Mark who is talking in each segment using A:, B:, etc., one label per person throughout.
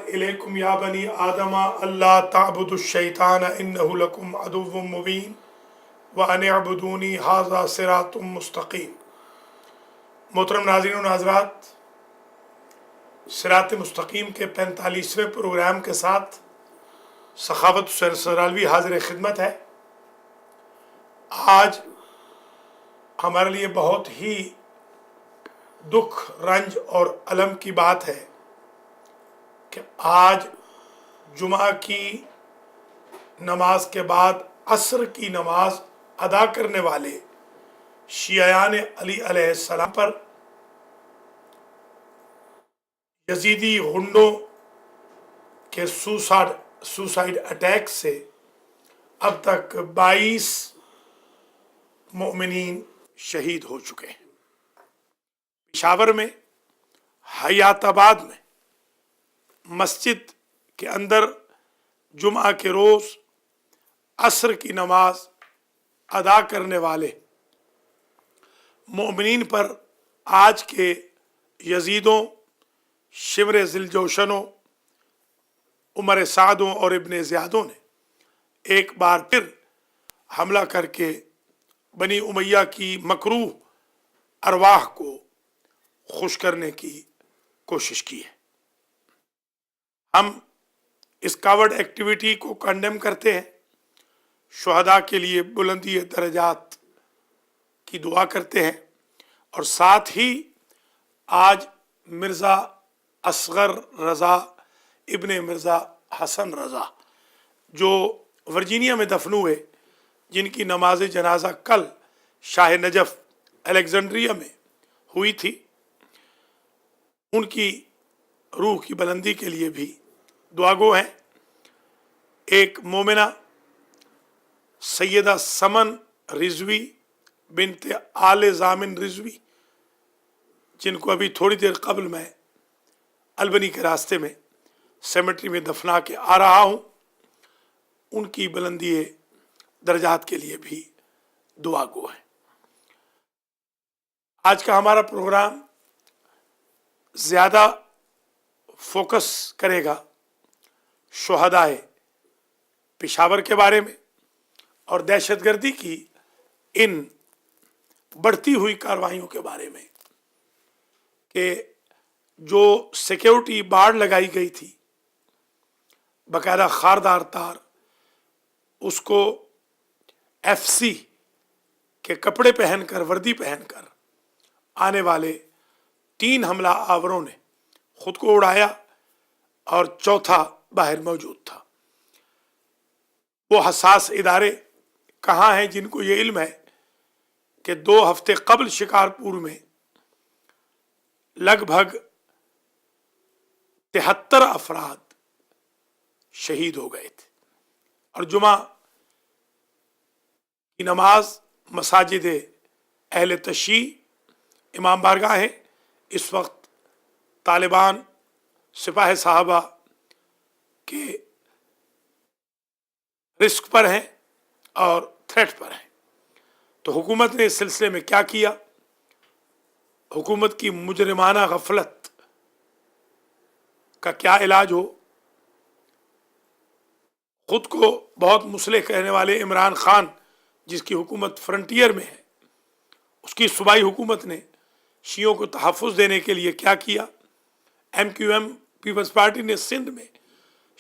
A: इलैकुम या बनी आदमा अल्लाह ताबुदु शैतान इन्नहु लकुम अदुव्वुम मुबीन व अन अबुदूनी हाज़ा सिरातुम मुस्तकीम। मोहतरम नाज़रीन व नाज़रात, सिरात मुस्तकीम के 45वें प्रोग्राम के साथ सखावत हुसैन सरालवी हाजिर खिदमत है। आज हमारे लिए बहुत ही दुख, रंज और अलम की बात है कि आज जुमा की नमाज के बाद असर की नमाज अदा करने वाले शियायान अली अलैहिस्सलाम पर यजीदी गुंडों के सुसाइड अटैक से अब तक 22 मोमिनीन शहीद हो चुके हैं। पेशावर में हयाताबाद में मस्जिद के अंदर जुमा के रोज़ असर की नमाज अदा करने वाले मोमिनीन पर आज के यजीदों, शिमर ज़िलजोशनों, उमर सादों और इब्ने ज़ियादों ने एक बार फिर हमला करके बनी उमैया की मकरूह अरवाह को खुश करने की कोशिश की है। हम इस कावड़ एक्टिविटी को कंडेम करते हैं, शुहदा के लिए बुलंदी दर्जात की दुआ करते हैं और साथ ही आज मिर्ज़ा असगर रज़ा इब्ने मिर्ज़ा हसन रज़ा जो वर्जीनिया में दफन हुए, जिनकी नमाज जनाजा कल शाह नजफ़ अलेक्जेंड्रिया में हुई थी, उनकी रूह की बुलंदी के लिए भी दुआगो हैं। एक मोमिना सैयदा समन रिजवी बिनते आले जामिन रिजवी, जिनको अभी थोड़ी देर कबल मैं अलबनी के रास्ते में सेमेट्री में दफना के आ रहा हूँ, उनकी बुलंदी दर्जात के लिए भी दुआगो है। आज का हमारा प्रोग्राम ज़्यादा फोकस करेगा शुहदाए पेशावर के बारे में और दहशतगर्दी की इन बढ़ती हुई कार्रवाइयों के बारे में कि जो सिक्योरिटी बाड़ लगाई गई थी, बाकायदा खारदार तार, उसको एफसी के कपड़े पहनकर, वर्दी पहनकर आने वाले 3 हमला आवरों ने खुद को उड़ाया और चौथा बाहर मौजूद था। वो हसास इदारे कहाँ हैं जिनको ये इल्म है कि 2 हफ्ते कबल शिकारपुर में लगभग 73 अफराद शहीद हो गए थे और जुमा की नमाज मसाजिद अहले तशी इमाम बारगाह है इस वक्त तालिबान सिपाही साहबा के रिस्क पर हैं और थ्रेट पर हैं। तो हुकूमत ने इस सिलसिले में क्या किया? हुकूमत की मुजरिमाना गफलत का क्या इलाज हो? खुद को बहुत मुस्लिह कहने वाले इमरान खान, जिसकी हुकूमत फ्रंटियर में है, उसकी सूबाई हुकूमत ने शियों को तहफ़्फ़ुज़ देने के लिए क्या किया? MQM पीपल्स पार्टी ने सिंध में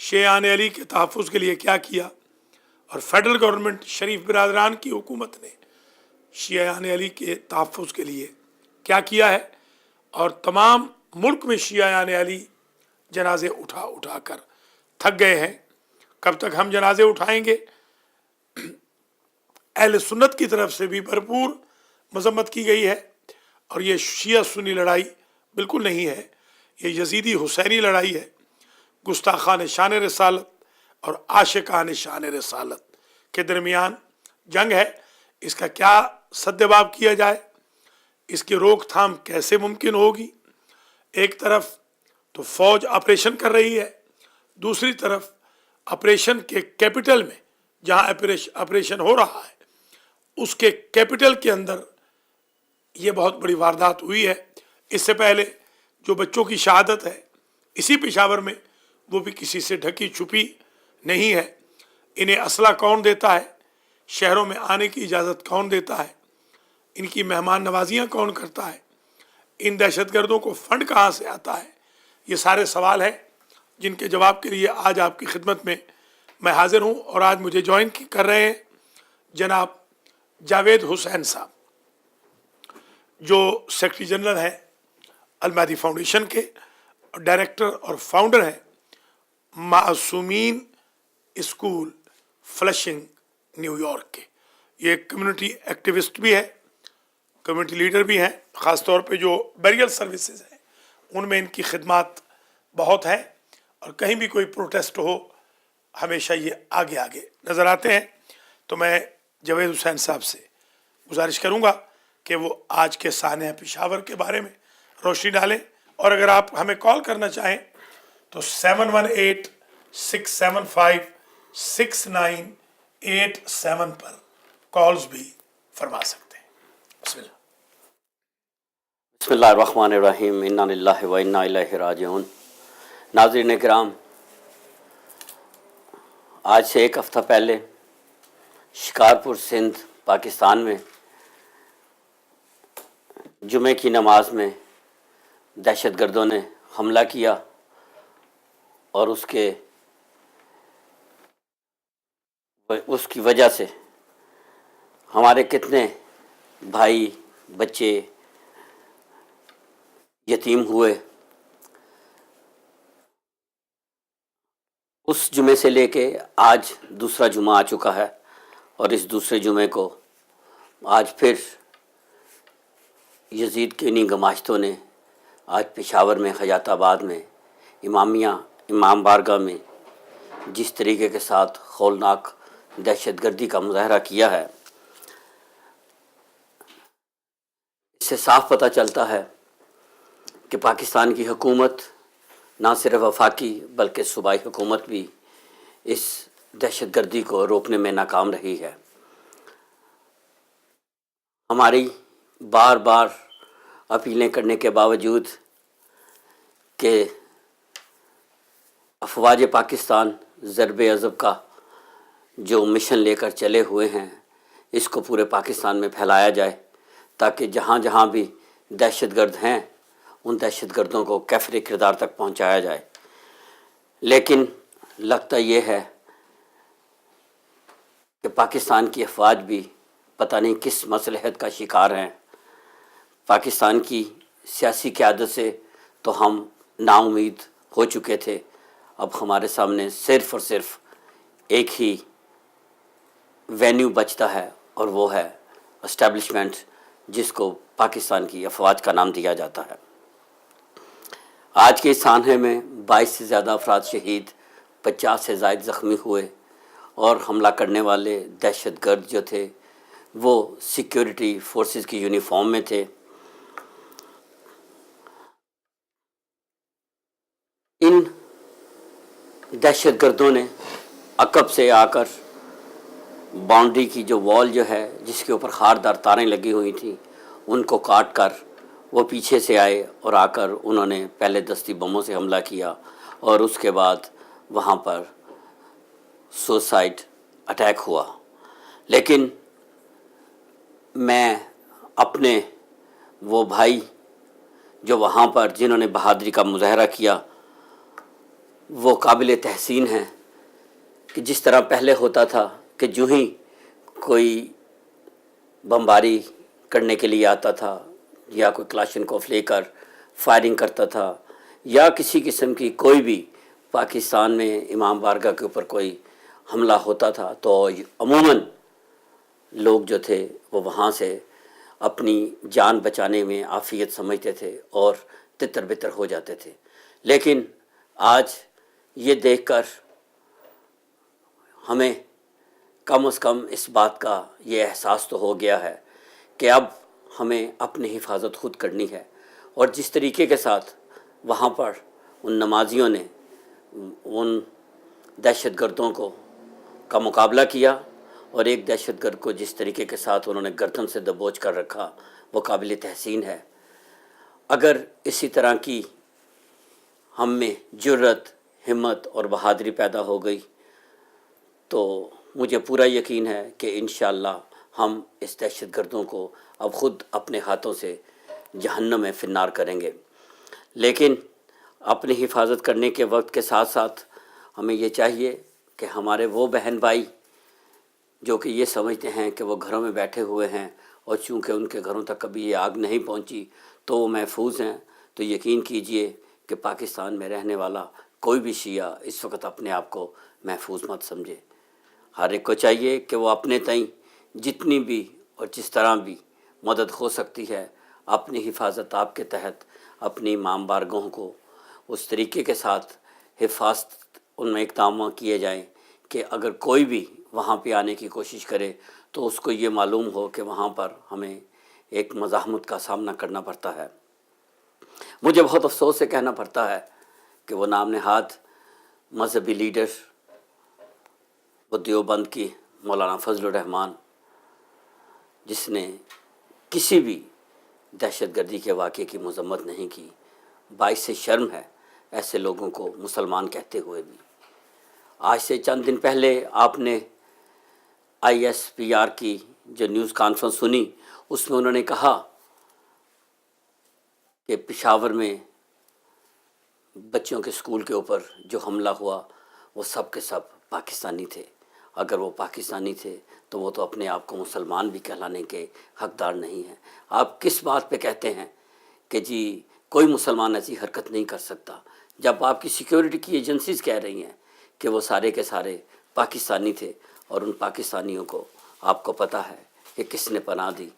A: शियान अली के तहफ़्फ़ुज़ के लिए क्या किया? और फेडरल गवर्नमेंट शरीफ बिरादरान की हुकूमत ने शियान अली के तहफ़्फ़ुज़ के लिए क्या किया है? और तमाम मुल्क में शियान अली जनाजे उठा उठा कर थक गए हैं। कब तक हम जनाजे उठाएंगे? अहले सुन्नत की तरफ से भी भरपूर मजम्मत की गई है और ये शिया सुन्नी लड़ाई बिल्कुल नहीं है, ये यजीदी हुसैनी लड़ाई है। गुस्ताखान शान रसालत और आशिकान शान रसालत के दरमियान जंग है। इसका क्या सद्जवाब किया जाए? इसकी रोकथाम कैसे मुमकिन होगी? एक तरफ तो फौज ऑपरेशन कर रही है, दूसरी तरफ ऑपरेशन के कैपिटल में जहां ऑपरेशन हो रहा है, उसके कैपिटल के अंदर ये बहुत बड़ी वारदात हुई है। इससे पहले जो बच्चों की शहादत है, इसी पेशावर में वो भी किसी से ढकी छुपी नहीं है। इन्हें असला कौन देता है, शहरों में आने की इजाज़त कौन देता है, इनकी मेहमान नवाजियाँ कौन करता है, इन दहशतगर्दों को फंड कहाँ से आता है, ये सारे सवाल हैं जिनके जवाब के लिए आज आपकी खिदमत में मैं हाजिर हूँ। और आज मुझे ज्वाइन कर रहे हैं जनाब जावेद हुसैन साहब, जो सेक्रेटरी जनरल हैं अल महदी फाउंडेशन के, डायरेक्टर और फाउंडर हैं मासूमीन स्कूल फ्लशिंग न्यूयॉर्क के। ये कम्युनिटी एक्टिविस्ट भी है, कम्युनिटी लीडर भी हैं। ख़ास तौर पे जो बैरियल सर्विसेज हैं उनमें इनकी खिदमत बहुत हैं, और कहीं भी कोई प्रोटेस्ट हो हमेशा ये आगे आगे नज़र आते हैं। तो मैं जावेद हुसैन साहब से गुजारिश करूँगा कि वो आज के साने पेशावर के बारे में रोशनी डालें, और अगर आप हमें कॉल करना चाहें तो 718-675-6987 पर कॉल्स भी फरमा सकते हैं। बिस्मिल्लाह।
B: बिस्मिल्लाहिर्रहमानिर्रहीम, इन्ना लिल्लाहि व इन्ना इलैहि राजिऊन। नाज़रीन किराम, आज से एक हफ़्ता पहले शिकारपुर सिंध पाकिस्तान में जुमे की नमाज में दहशतगर्दों ने हमला किया, और उसकी वजह से हमारे कितने भाई बच्चे यतीम हुए। उस जुमे से लेके आज दूसरा जुमा आ चुका है, और इस दूसरे जुमे को आज फिर यजीद के इन्हीं गमाश्तों ने आज पेशावर में, खजाताबाद में, इमाम बारगाह में जिस तरीके के साथ खौलनाक दहशतगर्दी का मुजाहरा किया है, इससे साफ पता चलता है कि पाकिस्तान की हुकूमत ना सिर्फ वफाकी बल्कि सूबाई हुकूमत भी इस दहशतगर्दी को रोकने में नाकाम रही है। हमारी बार बार अपीलें करने के बावजूद कि अफवाज पाकिस्तान ज़रब अज़ब का जो मिशन लेकर चले हुए हैं, इसको पूरे पाकिस्तान में फैलाया जाए, ताकि जहाँ जहाँ भी दहशतगर्द हैं उन दहशतगर्दों को कैफरे किरदार तक पहुँचाया जाए। लेकिन लगता ये है कि पाकिस्तान की अफवाज भी पता नहीं किस मसलहत का शिकार हैं। पाकिस्तान की सियासी क़यादत से तो हम नाउम्मीद हो चुके थे, अब हमारे सामने सिर्फ़ और सिर्फ एक ही वेन्यू बचता है, और वो है एस्टेब्लिशमेंट, जिसको पाकिस्तान की अफवाज का नाम दिया जाता है। आज के इस सानहे में 22 से ज़्यादा अफराद शहीद, 50 से ज़ायद ज़ख्मी हुए, और हमला करने वाले दहशतगर्द जो थे वो सिक्योरिटी फोर्सेस की यूनिफॉर्म में थे। इन दहशतगर्दों ने अकब से आकर बाउंड्री की जो वॉल जो है, जिसके ऊपर खारदार तारें लगी हुई थी, उनको काट कर वो पीछे से आए और आकर उन्होंने पहले दस्ती बमों से हमला किया, और उसके बाद वहाँ पर सुसाइड अटैक हुआ। लेकिन मैं अपने वो भाई जो वहाँ पर जिन्होंने बहादुरी का मुजाहरा किया, वो काबिल तहसीन हैं कि जिस तरह पहले होता था कि जो ही कोई बमबारी करने के लिए आता था या कोई क्लाशनकोफ लेकर फायरिंग करता था, या किसी किस्म की कोई भी पाकिस्तान में इमाम बारगाह के ऊपर कोई हमला होता था, तो अमूमन लोग जो थे वो वहाँ से अपनी जान बचाने में आफियत समझते थे और तितर बितर हो जाते थे। लेकिन आज ये देखकर हमें कम से कम इस बात का ये एहसास तो हो गया है कि अब हमें अपनी हिफाजत खुद करनी है। और जिस तरीके के साथ वहाँ पर उन नमाजियों ने उन दहशतगर्दों का मुकाबला किया, और एक दहशतगर्द को जिस तरीके के साथ उन्होंने गर्दन से दबोच कर रखा, वो काबिल तहसीन है। अगर इसी तरह की हम में जुर्रत, ہمت اور بہادری پیدا ہو گئی، تو مجھے پورا یقین ہے کہ انشاءاللہ ہم اس دہشت گردوں کو اب خود اپنے ہاتھوں سے جہنم میں فنار کریں گے۔ لیکن اپنی حفاظت کرنے کے وقت کے ساتھ ساتھ ہمیں یہ چاہیے کہ ہمارے وہ بہن بھائی جو کہ یہ سمجھتے ہیں کہ وہ گھروں میں بیٹھے ہوئے ہیں اور چونکہ ان کے گھروں تک کبھی یہ آگ نہیں پہنچی تو وہ محفوظ ہیں، تو یقین کیجئے کہ پاکستان میں رہنے والا کوئی بھی شیعہ اس وقت اپنے آپ کو محفوظ مت سمجھے۔ ہر ایک کو چاہیے کہ وہ اپنے تئیں جتنی بھی اور جس طرح بھی مدد ہو سکتی ہے اپنی حفاظت آپ کے تحت اپنی امام بارگاہوں کو اس طریقے کے ساتھ حفاظت ان میں اقدامات کیے جائیں کہ اگر کوئی بھی وہاں پہ آنے کی کوشش کرے تو اس کو یہ معلوم ہو کہ وہاں پر ہمیں ایک مزاحمت کا سامنا کرنا پڑتا ہے۔ مجھے بہت افسوس سے کہنا پڑتا ہے کہ وہ نام نہاد مذہبی لیڈر وہ دیوبند کی مولانا فضل الرحمان، جس نے کسی بھی دہشت گردی کے واقعے کی مذمت نہیں کی، باعث شرم ہے ایسے لوگوں کو مسلمان کہتے ہوئے بھی۔ آج سے چند دن پہلے آپ نے ISPR کی جو نیوز کانفرنس سنی، اس میں انہوں نے کہا کہ پشاور میں بچوں کے اسکول کے اوپر جو حملہ ہوا وہ سب کے سب پاکستانی تھے۔ اگر وہ پاکستانی تھے تو وہ تو اپنے آپ کو مسلمان بھی کہلانے کے حقدار نہیں ہیں۔ آپ کس بات پہ کہتے ہیں کہ جی کوئی مسلمان ایسی حرکت نہیں کر سکتا، جب آپ کی سیکیورٹی کی ایجنسیز کہہ رہی ہیں کہ وہ سارے کے سارے پاکستانی تھے، اور ان پاکستانیوں کو آپ کو پتہ ہے کہ کس نے پناہ دی؟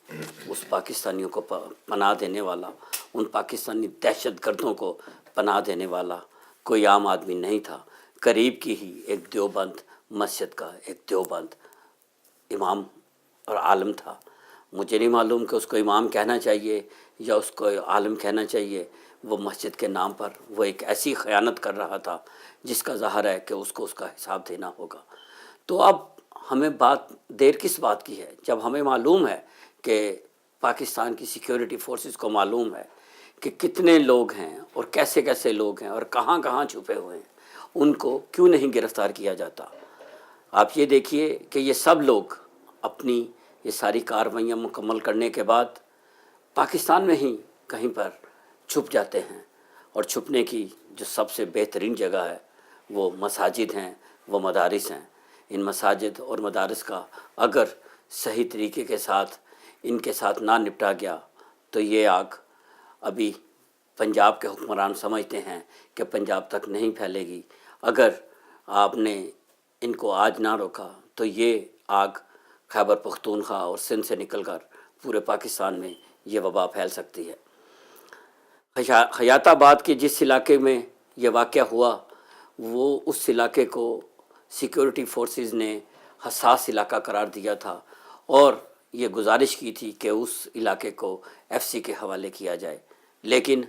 B: اس پاکستانیوں کو پناہ دینے والا، ان پاکستانی دہشت گردوں کو پناہ دینے والا کوئی عام آدمی نہیں تھا، قریب کی ہی ایک دیوبند مسجد کا ایک دیوبند امام اور عالم تھا۔ مجھے نہیں معلوم کہ اس کو امام کہنا چاہیے یا اس کو عالم کہنا چاہیے، وہ مسجد کے نام پر وہ ایک ایسی خیانت کر رہا تھا جس کا ظاہر ہے کہ اس کو اس کا حساب دینا ہوگا۔ تو اب ہمیں دیر کس بات کی ہے، جب ہمیں معلوم ہے کہ پاکستان کی سیکیورٹی فورسز کو معلوم ہے کہ کتنے لوگ ہیں اور کیسے کیسے لوگ ہیں اور کہاں کہاں چھپے ہوئے ہیں، ان کو کیوں نہیں گرفتار کیا جاتا؟ آپ یہ دیکھیے کہ یہ سب لوگ اپنی یہ ساری کارروائیاں مکمل کرنے کے بعد پاکستان میں ہی کہیں پر چھپ جاتے ہیں، اور چھپنے کی جو سب سے بہترین جگہ ہے وہ مساجد ہیں، وہ مدارس ہیں۔ ان مساجد اور مدارس کا اگر صحیح طریقے کے ساتھ ان کے ساتھ نہ نپٹا گیا تو یہ آگ ابھی پنجاب کے حکمران سمجھتے ہیں کہ پنجاب تک نہیں پھیلے گی، اگر آپ نے ان کو آج نہ روکا تو یہ آگ خیبر پختونخوا اور سندھ سے نکل کر پورے پاکستان میں یہ وبا پھیل سکتی ہے۔ خیاط آباد کے جس علاقے میں یہ واقعہ ہوا وہ اس علاقے کو سیکیورٹی فورسز نے حساس علاقہ قرار دیا تھا، اور یہ گزارش کی تھی کہ اس علاقے کو FC کے حوالے کیا جائے، لیکن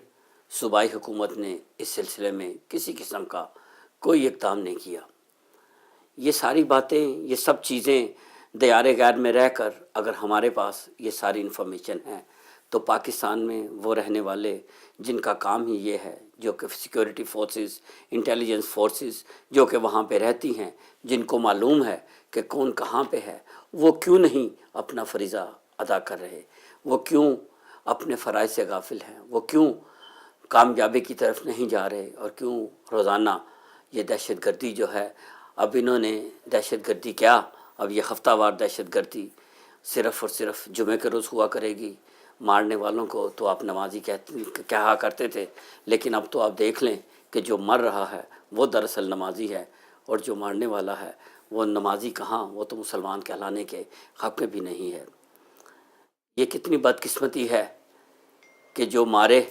B: صوبائی حکومت نے اس سلسلے میں کسی قسم کا کوئی اقدام نہیں کیا۔ یہ ساری باتیں، یہ سب چیزیں دیار غیر میں رہ کر اگر ہمارے پاس یہ ساری انفارمیشن ہے تو پاکستان میں وہ رہنے والے جن کا کام ہی یہ ہے، جو کہ سیکیورٹی فورسز، انٹیلیجنس فورسز جو کہ وہاں پہ رہتی ہیں، جن کو معلوم ہے کہ کون کہاں پہ ہے، وہ کیوں نہیں اپنا فریضہ ادا کر رہے؟ وہ کیوں اپنے فرائض سے غافل ہیں؟ وہ کیوں کامیابی کی طرف نہیں جا رہے؟ اور کیوں روزانہ یہ دہشت گردی جو ہے، اب انہوں نے دہشت گردی کیا، اب یہ ہفتہ وار دہشت گردی صرف اور صرف جمعے کے روز ہوا کرے گی۔ مارنے والوں کو تو آپ نمازی کہا کرتے تھے، لیکن اب تو آپ دیکھ لیں کہ جو مر رہا ہے وہ دراصل نمازی ہے، اور جو مارنے والا ہے وہ نمازی کہاں، وہ تو مسلمان کہلانے کے حق میں بھی نہیں ہے۔ یہ کتنی بدقسمتی ہے کہ جو مارے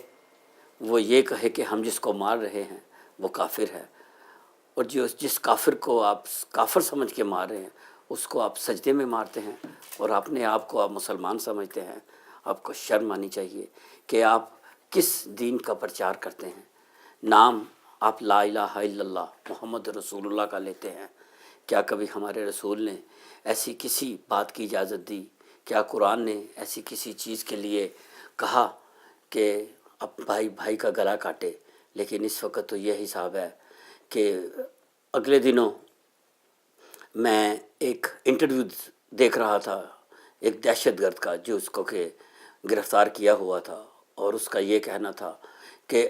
B: وہ یہ کہے کہ ہم جس کو مار رہے ہیں وہ کافر ہے، اور جس کافر کو آپ کافر سمجھ کے مار رہے ہیں اس کو آپ سجدے میں مارتے ہیں، اور اپنے آپ کو آپ مسلمان سمجھتے ہیں۔ آپ کو شرم آنی چاہیے کہ آپ کس دین کا پرچار کرتے ہیں۔ نام آپ لا الہ الا اللہ محمد رسول اللہ کا لیتے ہیں، کیا کبھی ہمارے رسول نے ایسی کسی بات کی اجازت دی؟ کیا قرآن نے ایسی کسی چیز کے لیے کہا کہ اب بھائی کا گلا کاٹے؟ لیکن اس وقت تو یہ حساب ہے کہ اگلے دنوں میں ایک انٹرویو دیکھ رہا تھا ایک دہشت گرد کا، جو اس کو کہ گرفتار کیا ہوا تھا، اور اس کا یہ کہنا تھا کہ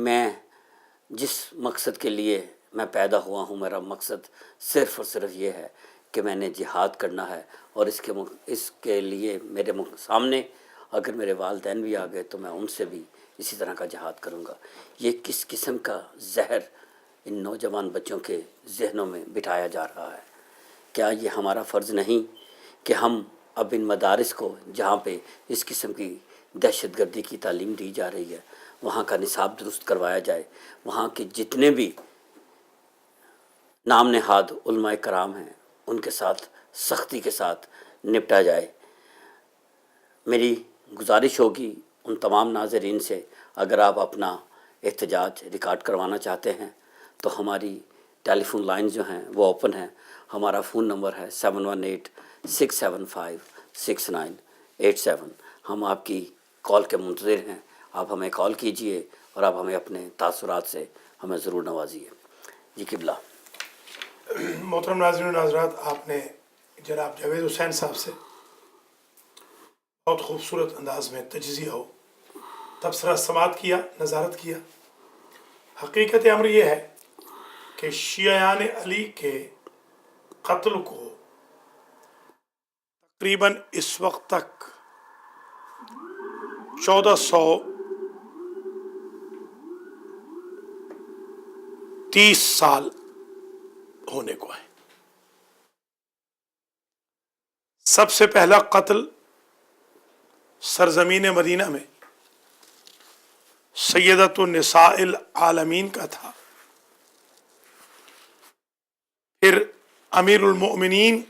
B: میں جس مقصد کے لیے میں پیدا ہوا ہوں، میرا مقصد صرف اور صرف یہ ہے کہ میں نے جہاد کرنا ہے، اور اس کے لیے میرے سامنے اگر میرے والدین بھی آ گئے تو میں ان سے بھی اسی طرح کا جہاد کروں گا۔ یہ کس قسم کا زہر ان نوجوان بچوں کے ذہنوں میں بٹھایا جا رہا ہے؟ کیا یہ ہمارا فرض نہیں کہ ہم اب ان مدارس کو جہاں پہ اس قسم کی دہشت گردی کی تعلیم دی جا رہی ہے وہاں کا نصاب درست کروایا جائے، وہاں کے جتنے بھی نام نہاد علماء کرام ہیں ان کے ساتھ سختی کے ساتھ نپٹا جائے۔ میری گزارش ہوگی ان تمام ناظرین سے، اگر آپ اپنا احتجاج ریکارڈ کروانا چاہتے ہیں تو ہماری ٹیلی فون لائن جو ہیں وہ اوپن ہیں۔ ہمارا فون نمبر ہے 7186756987۔ ہم آپ کی کال کے منتظر ہیں، آپ ہمیں کال کیجئے اور آپ ہمیں اپنے تاثرات سے ہمیں ضرور نوازیے۔ جی قبلہ۔
A: محترم ناظرین و ناظرات، آپ نے جناب جاوید حسین صاحب سے بہت خوبصورت انداز میں تجزیہ و تبصرہ سماعت کیا، نظارت کیا۔ حقیقت امر یہ ہے کہ شیعیان علی کے قتل کو تقریباً اس وقت تک 1430 سال ہونے کو ہے۔ سب سے پہلا قتل سرزمین مدینہ میں سیدۃ النساء العالمین کا تھا، پھر امیر المؤمنین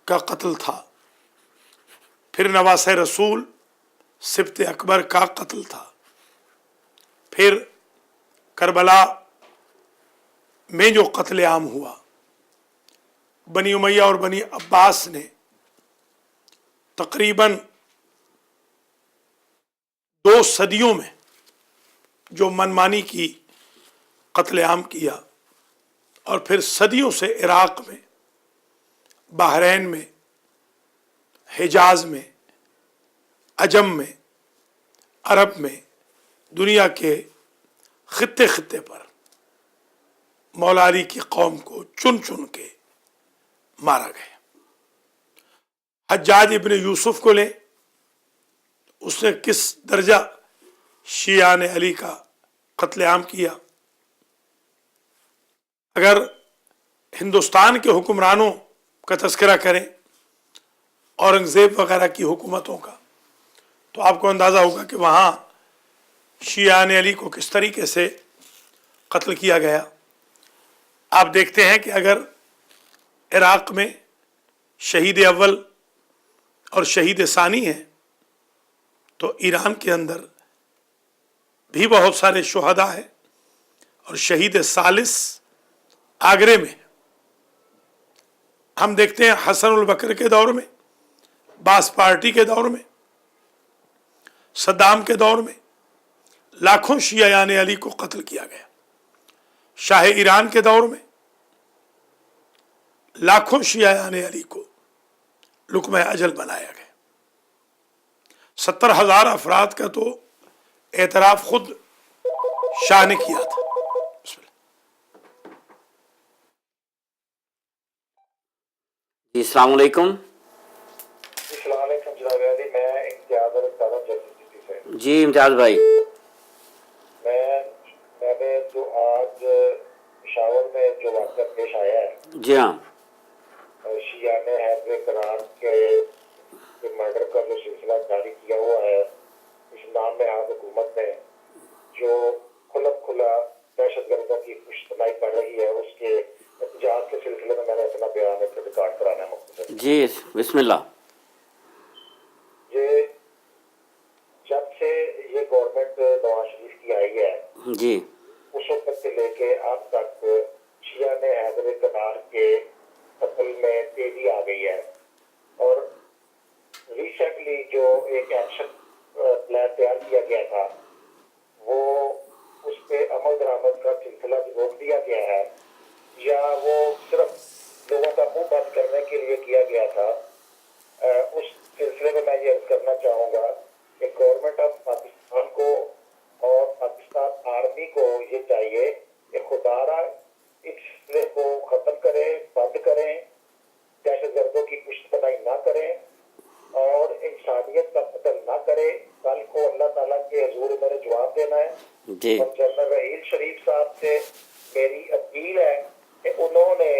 A: کا قتل تھا، پھر نواسہ رسول سبط اکبر کا قتل تھا، پھر کربلا میں جو قتل عام ہوا، بنی امیہ اور بنی عباس نے تقریباً 2 صدیوں میں جو منمانی کی قتل عام کیا، اور پھر صدیوں سے عراق میں، بحرین میں، حجاز میں، عجم میں، عرب میں، دنیا کے خطے خطے پر مولا علی کی قوم کو چن چن کے مارا گیا۔ حجاج ابن یوسف کو لیں، اس نے کس درجہ شیعان علی کا قتل عام کیا۔ اگر ہندوستان کے حکمرانوں کا تذکرہ کریں، اورنگزیب وغیرہ کی حکومتوں کا، تو آپ کو اندازہ ہوگا کہ وہاں شیعان علی کو کس طریقے سے قتل کیا گیا۔ آپ دیکھتے ہیں کہ اگر عراق میں شہید اول اور شہید ثانی ہیں تو ایران کے اندر بھی بہت سارے شہداء ہیں، اور شہید ثالث آگرے میں۔ ہم دیکھتے ہیں حسن البکر کے دور میں، باس پارٹی کے دور میں، صدام کے دور میں لاکھوں شیعیان علی کو قتل کیا گیا۔ شاہ ایران کے دور میں لاکھوں شیعیان علی کو لقمہ اجل بنایا گیا۔ 70,000 افراد کا تو اعتراف خود شاہ نے کیا تھا۔ بسم اللہ۔
B: جی السلام علیکم۔
C: السلام علیکم جناب علی، میں امتیاز الدارم جلدی سٹی سے۔
B: جی امتیاز بھائی۔
C: میں نے جو آج پشاور میں جو واقعہ پیش آیا ہے،
B: جی ہاں،
C: شیعہ نے حیدر کرار کے مرڈر کا جو سلسلہ جاری کیا ہوا ہے، اس نام نہاد حکومت نے جو کھلا دہشت گردوں کی پشتنائی کر رہی ہے، اس کے احتجاج کے سلسلے میں نے اپنا بیان ریکارڈ کرانا ہے مختصر۔
B: جی بسم اللہ۔
C: یہ جب سے یہ گورنمنٹ نواز شریف کی آئی ہے،
B: جی
C: اس وقت سے لے کے اب تک شیعہ نے حیدر کنار کے قتل میں تیزی آ گئی ہے، اور ریسنٹلی جو ایک ایکشن پلان تیار کیا گیا تھا وہ اس پہ अमल दरामद का सिलसिला रोक दिया गया है या वो सिर्फ लोगों का मुंह बंद करने के लिए किया गया था, उस सिलसिले में मैं ये अर्ज करना चाहूँगा कि गवर्नमेंट ऑफ पाकिस्तान को और पाकिस्तान आर्मी को ये चाहिए कि खुदारा इस सिलसिले को ख़त्म करें, बंद करें, दहशतगर्दों की पुश्तपनाही ना करें और इंसानियत का कत्ल ना करें। कल को अल्लाह ताला के हजूर उन्होंने जवाब देना है।
B: जी
C: और जनरल रहील शरीफ साहब से मेरी अपील है कि उन्होंने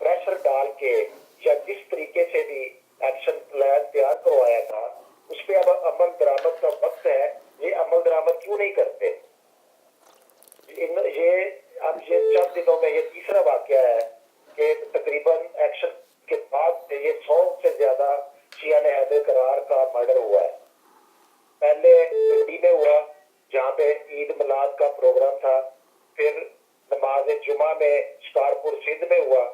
C: प्रेशर डाल के या जिस तरीके से भी एक्शन प्लान तैयार करवाया था उस पर अब अमल दरामद का वक्त है। ये अमल दरामद क्यों नहीं करते? ये चंद दिनों में ये तीसरा वाकया है कि तकरीबन एक्शन के बाद ये 100 से ज्यादा शिया ने हैदर करार का मर्डर हुआ है। पहले दिल्ली में हुआ जहाँ पे ईद मिलाद का प्रोग्राम था, फिर नमाज जुमा में शिकारपुर सिंध में हुआ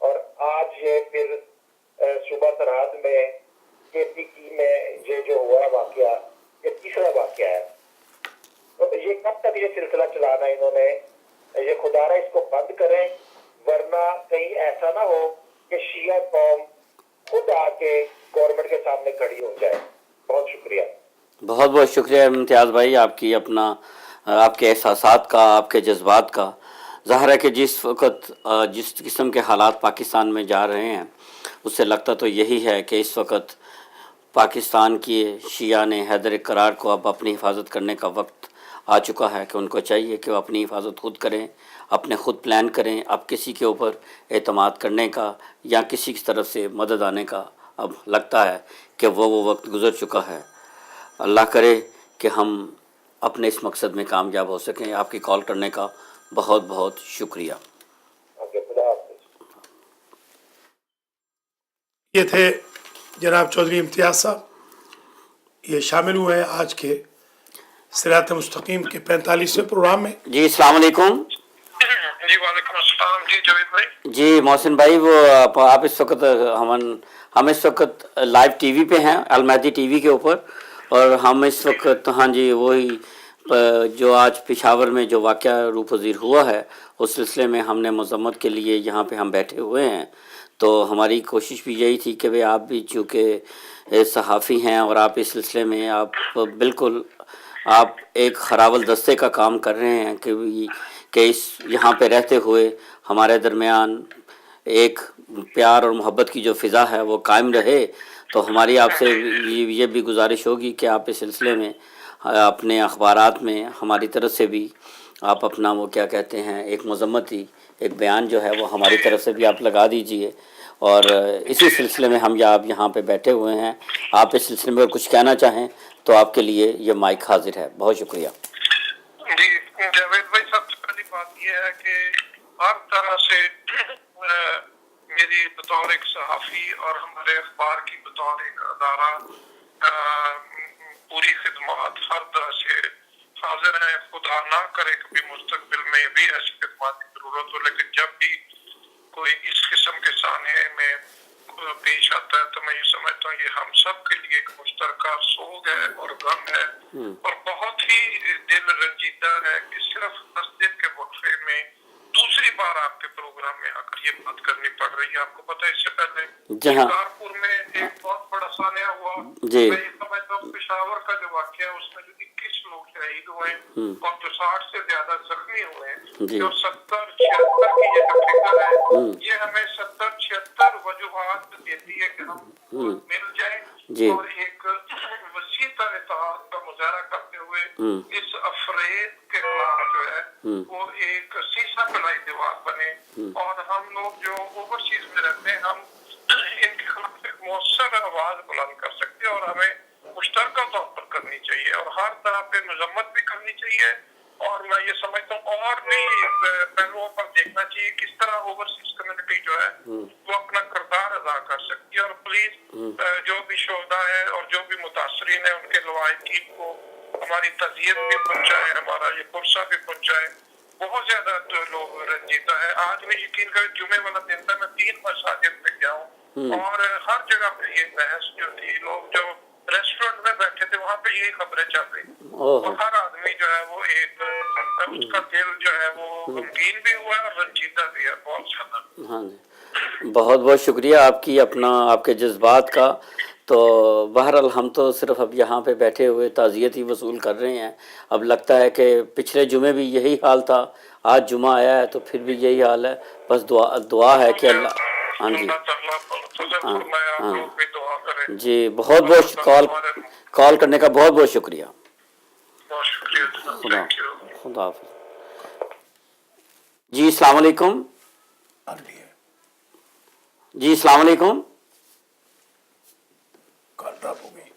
C: और आज ये फिर सुबह सरहद में KPK में ये जो हुआ वाकया, ये तीसरा वाकया है। तो ये कब तक ये सिलसिला चलाना है इन्होंने? ये खुदारा इसको बंद करें, वरना कहीं ऐसा ना हो कि शिया कौम खुद आके गवर्नमेंट के सामने खड़ी हो जाए। बहुत शुक्रिया।
B: बहुत बहुत शुक्रिया इम्तियाज़ भाई, आपकी अपना आपके एहसासात का, आपके जज्बात का। ज़ाहिर है कि जिस वक्त जिस किस्म के हालात पाकिस्तान में जा रहे हैं उससे लगता तो यही है कि इस वक्त पाकिस्तान की शिया ने हैदर करार को अब अपनी हिफाजत करने का वक्त आ चुका है कि उनको चाहिए कि वो अपनी हिफाजत खुद करें, अपने खुद प्लान करें। अब किसी के ऊपर एतमाद करने का या किसी की तरफ से मदद आने का अब लगता है कि वो वक्त गुज़र चुका है। अल्लाह करे कि हम अपने इस मकसद में कामयाब हो सकें। आपकी कॉल करने का बहुत बहुत शुक्रिया।
A: ये थे जनाब चौधरी इम्तियाज़ साहब, ये शामिल हुए हैं आज के सिरात मुस्तकीम के 45वें प्रोग्राम में।
B: जी अस्सलाम वालेकुम।
D: जी वालेकुम अस्सलाम। जी जावेद भाई।
B: जी मोहसिन भाई, वो आप इस वक्त हम इस वक्त लाइव टीवी पे हैं, अलमहदी टीवी के ऊपर, और हम इस वक्त हाँ जी वही जो आज पेशावर में जो वाक़या रूपजीर हुआ है उस सिलसिले में हमने मज़म्मत के लिए यहाँ पे हम बैठे हुए हैं। तो हमारी कोशिश भी यही थी कि भाई आप भी चूँकि सहाफ़ी हैं और आप इस सिलसिले में आप बिल्कुल आप एक खरावल दस्ते का काम कर रहे हैं कि इस यहाँ पे रहते हुए हमारे दरमियान एक प्यार और मोहब्बत की जो फ़िज़ा है वो कायम रहे। तो हमारी आपसे ये भी गुजारिश होगी कि आप इस सिलसिले में अपने अखबारात में हमारी तरफ से भी आप अपना वो क्या कहते हैं एक मज़म्मती एक बयान जो है वो हमारी तरफ से भी आप लगा दीजिए। और इसी सिलसिले में हम आप यहाँ पे बैठे हुए हैं, आप इस सिलसिले में कुछ कहना चाहें तो आपके लिए ये माइक हाजिर है। बहुत शुक्रिया।
D: जी जावेद भाई, सबसे पहली बात यह है कि हर तरह से मेरी बतौर एक सहाफ़ी और हमारे अखबार की बतौर एक अदारा पूरी खिदमत हर तरह से हाजिर है। खुदा ना करे कभी मुस्तकबिल में भी ऐसी खिदमत की जरूरत हो, लेकिन जब भी कोई इस किस्म के साने में पेश आता है तो मैं ये समझता हूँ ये हम सब के लिए एक मुश्तरका सोग है और गम है और बहुत ही दिल रंजीदा है कि सिर्फ 10 दिन के वक्फे में दूसरी बार आपके प्रोग्राम में आकर ये बात करनी पड़ रही है। आपको पता है इससे पहले शिकारपुर में एक बहुत बड़ा सानिया हुआ। मैं ये समझता हूँ पेशावर का जो वाकया उसमें जो 21 लोग शहीद हुए और जो 60 से ज्यादा जख्मी हुए, जो 70-76 की ये जो फिगर है ये हमें 70-76 वजूहात देती है कि हम मिल जाए और एक वसी तर इत्तेहाद का मुजाहरा करते हुए इस अफरेद के खिलाफ जो है वो एक शीशा पिलाई दीवार बने और हम लोग जो ओवरसीज में रहते हैं हम इनके खिलाफ एक मौसर आवाज बुलंद कर सकते हैं और हमें मुश्तरका तौर पर करनी चाहिए और हर तरह पे मजम्मत भी करनी चाहिए। और मैं ये समझता हूँ और भी पहलुओं पर देखना चाहिए किस तरह ओवरसीज कम्युनिटी जो है वो अपना किरदार अदा कर सकती है। और प्लीज जो भी शोहदा है और जो भी मुतासरीन है उनके लवाहिकीन को हमारी तज़ियत भी पहुँचाए, हमारा ये पुरसा भी पहुँचाए। बहुत ज्यादा तो लोग रंजीदा है। आज मैं यकीन कर जुमे वाला दिन था, मैं 3 मसाजिद में गया हूँ और हर जगह पे ये बहस जो थी, लोग जो रेस्टोरेंट में बैठे थे, वहां पे यही खबरें चल रही।
B: ओहो
D: तो हर आदमी जो है वो एक उसका दिल जो है वो गमगीन भी हुआ है और रंजीदा भी है बहुत ज्यादा।
B: हाँ जी, बहुत बहुत शुक्रिया आपकी अपना आपके जज्बात का। तो बहरहाल हम तो सिर्फ अब यहाँ पे बैठे हुए ताज़ियत ही वसूल कर रहे हैं। अब लगता है कि पिछले जुमे भी यही हाल था, आज जुमा आया है तो फिर भी यही हाल है। बस दुआ है कि अल्लाह, हाँ जी,
D: अल्लाह ताला फजल
B: हाँ
D: फरमाए, आप
B: हाँ
D: लोग भी दुआ करें।
B: जी, बहुत बहुत कॉल करने का बहुत बहुत शुक्रिया।
D: बहुत शुक्रिया जनाब,
B: खुदा
D: थैंक यू।
B: खुदा हाफिज़। जी अस्सलाम वालेकुम।
A: अरबी है,
B: जी अस्सलाम वालेकुम।
A: कॉल ड्रॉप हो गई।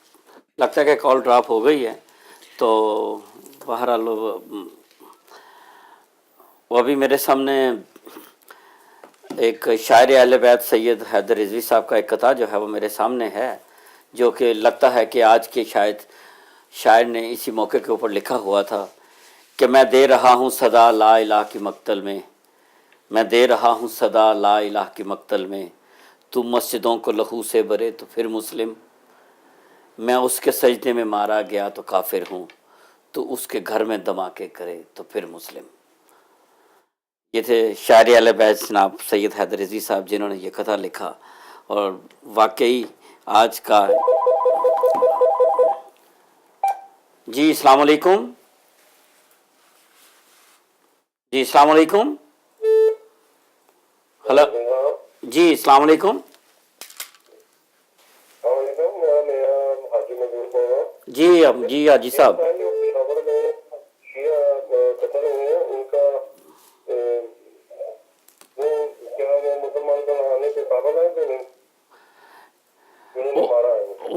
B: लगता है कि कॉल ड्रॉप हो गई है। तो बहरहाल वो अभी मेरे सामने एक शायर अहले बैत सैयद हैदर रिजवी साहब का एक कथा जो है वो मेरे सामने है, जो कि लगता है कि आज के शायद शायर ने इसी मौके के ऊपर लिखा हुआ था कि मैं दे रहा हूँ सदा ला इलाह की मक्तल में, मैं दे रहा हूँ सदा ला इलाह की मक्तल में, तुम मस्जिदों को लहू से भरे तो फिर मुस्लिम, मैं उसके सजदे में मारा गया तो काफिर हूँ, तो उसके घर में धमाके करे तो फिर मुस्लिम। ये थे शायर अहले बैत जनाब सैयद हैदर रिजवी साहब जिन्होंने ये कथा लिखा। और वाकई आज का जी अस्सलाम वालेकुम। जी अस्सलाम वालेकुम। हेलो जी अस्सलाम वालेकुम। जी हाजी साहब।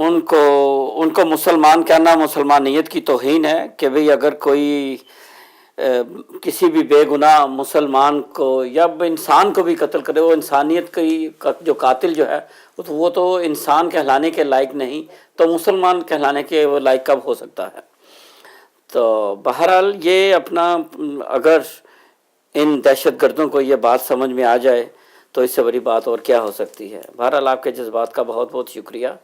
B: उनको उनको मुसलमान कहना मुसलमानियत की तौहीन है कि भाई अगर कोई किसी भी बेगुनाह मुसलमान को या इंसान को भी कत्ल करे, वो इंसानियत की जो कातिल जो है वो तो इंसान कहलाने के लायक नहीं, तो मुसलमान कहलाने के वो लायक कब हो सकता है। तो बहरहाल ये अपना अगर इन दहशत गर्दों को ये बात समझ में आ जाए तो इससे बड़ी बात और क्या हो सकती है। बहरहाल आपके जज्बात का बहुत बहुत शुक्रिया।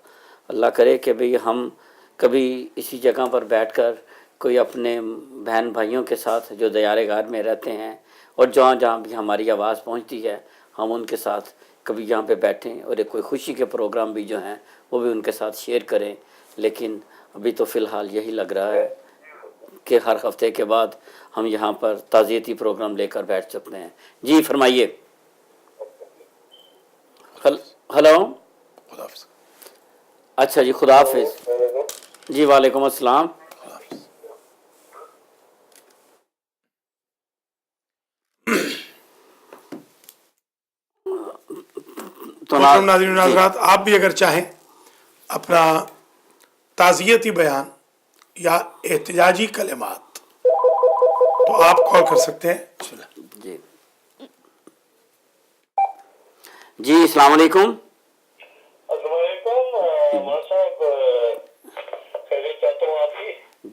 B: अल्लाह करे कि भाई हम कभी इसी जगह पर बैठकर कोई अपने बहन भाइयों के साथ जो दयारे गार में रहते हैं और जहाँ जहाँ भी हमारी आवाज़ पहुँचती है हम उनके साथ कभी यहाँ पे बैठें और एक कोई खुशी के प्रोग्राम भी जो हैं वो भी उनके साथ शेयर करें। लेकिन अभी तो फ़िलहाल यही लग रहा है कि हर हफ्ते के बाद हम यहाँ पर ताज़ियती प्रोग्राम लेकर बैठ सकते हैं। जी फरमाइए। हेलो।
A: खुदा हाफिज़।
B: अच्छा जी, खुदा हाफिज़। जी वालेकुम अस्सलाम। तो
A: मोहतरम नाज़रीन नाज़रात, आप भी अगर चाहें अपना ताज़ियती बयान या एहतजाजी कलिमात तो आप कॉल कर सकते हैं।
B: जी जी अस्सलाम वालेकुम।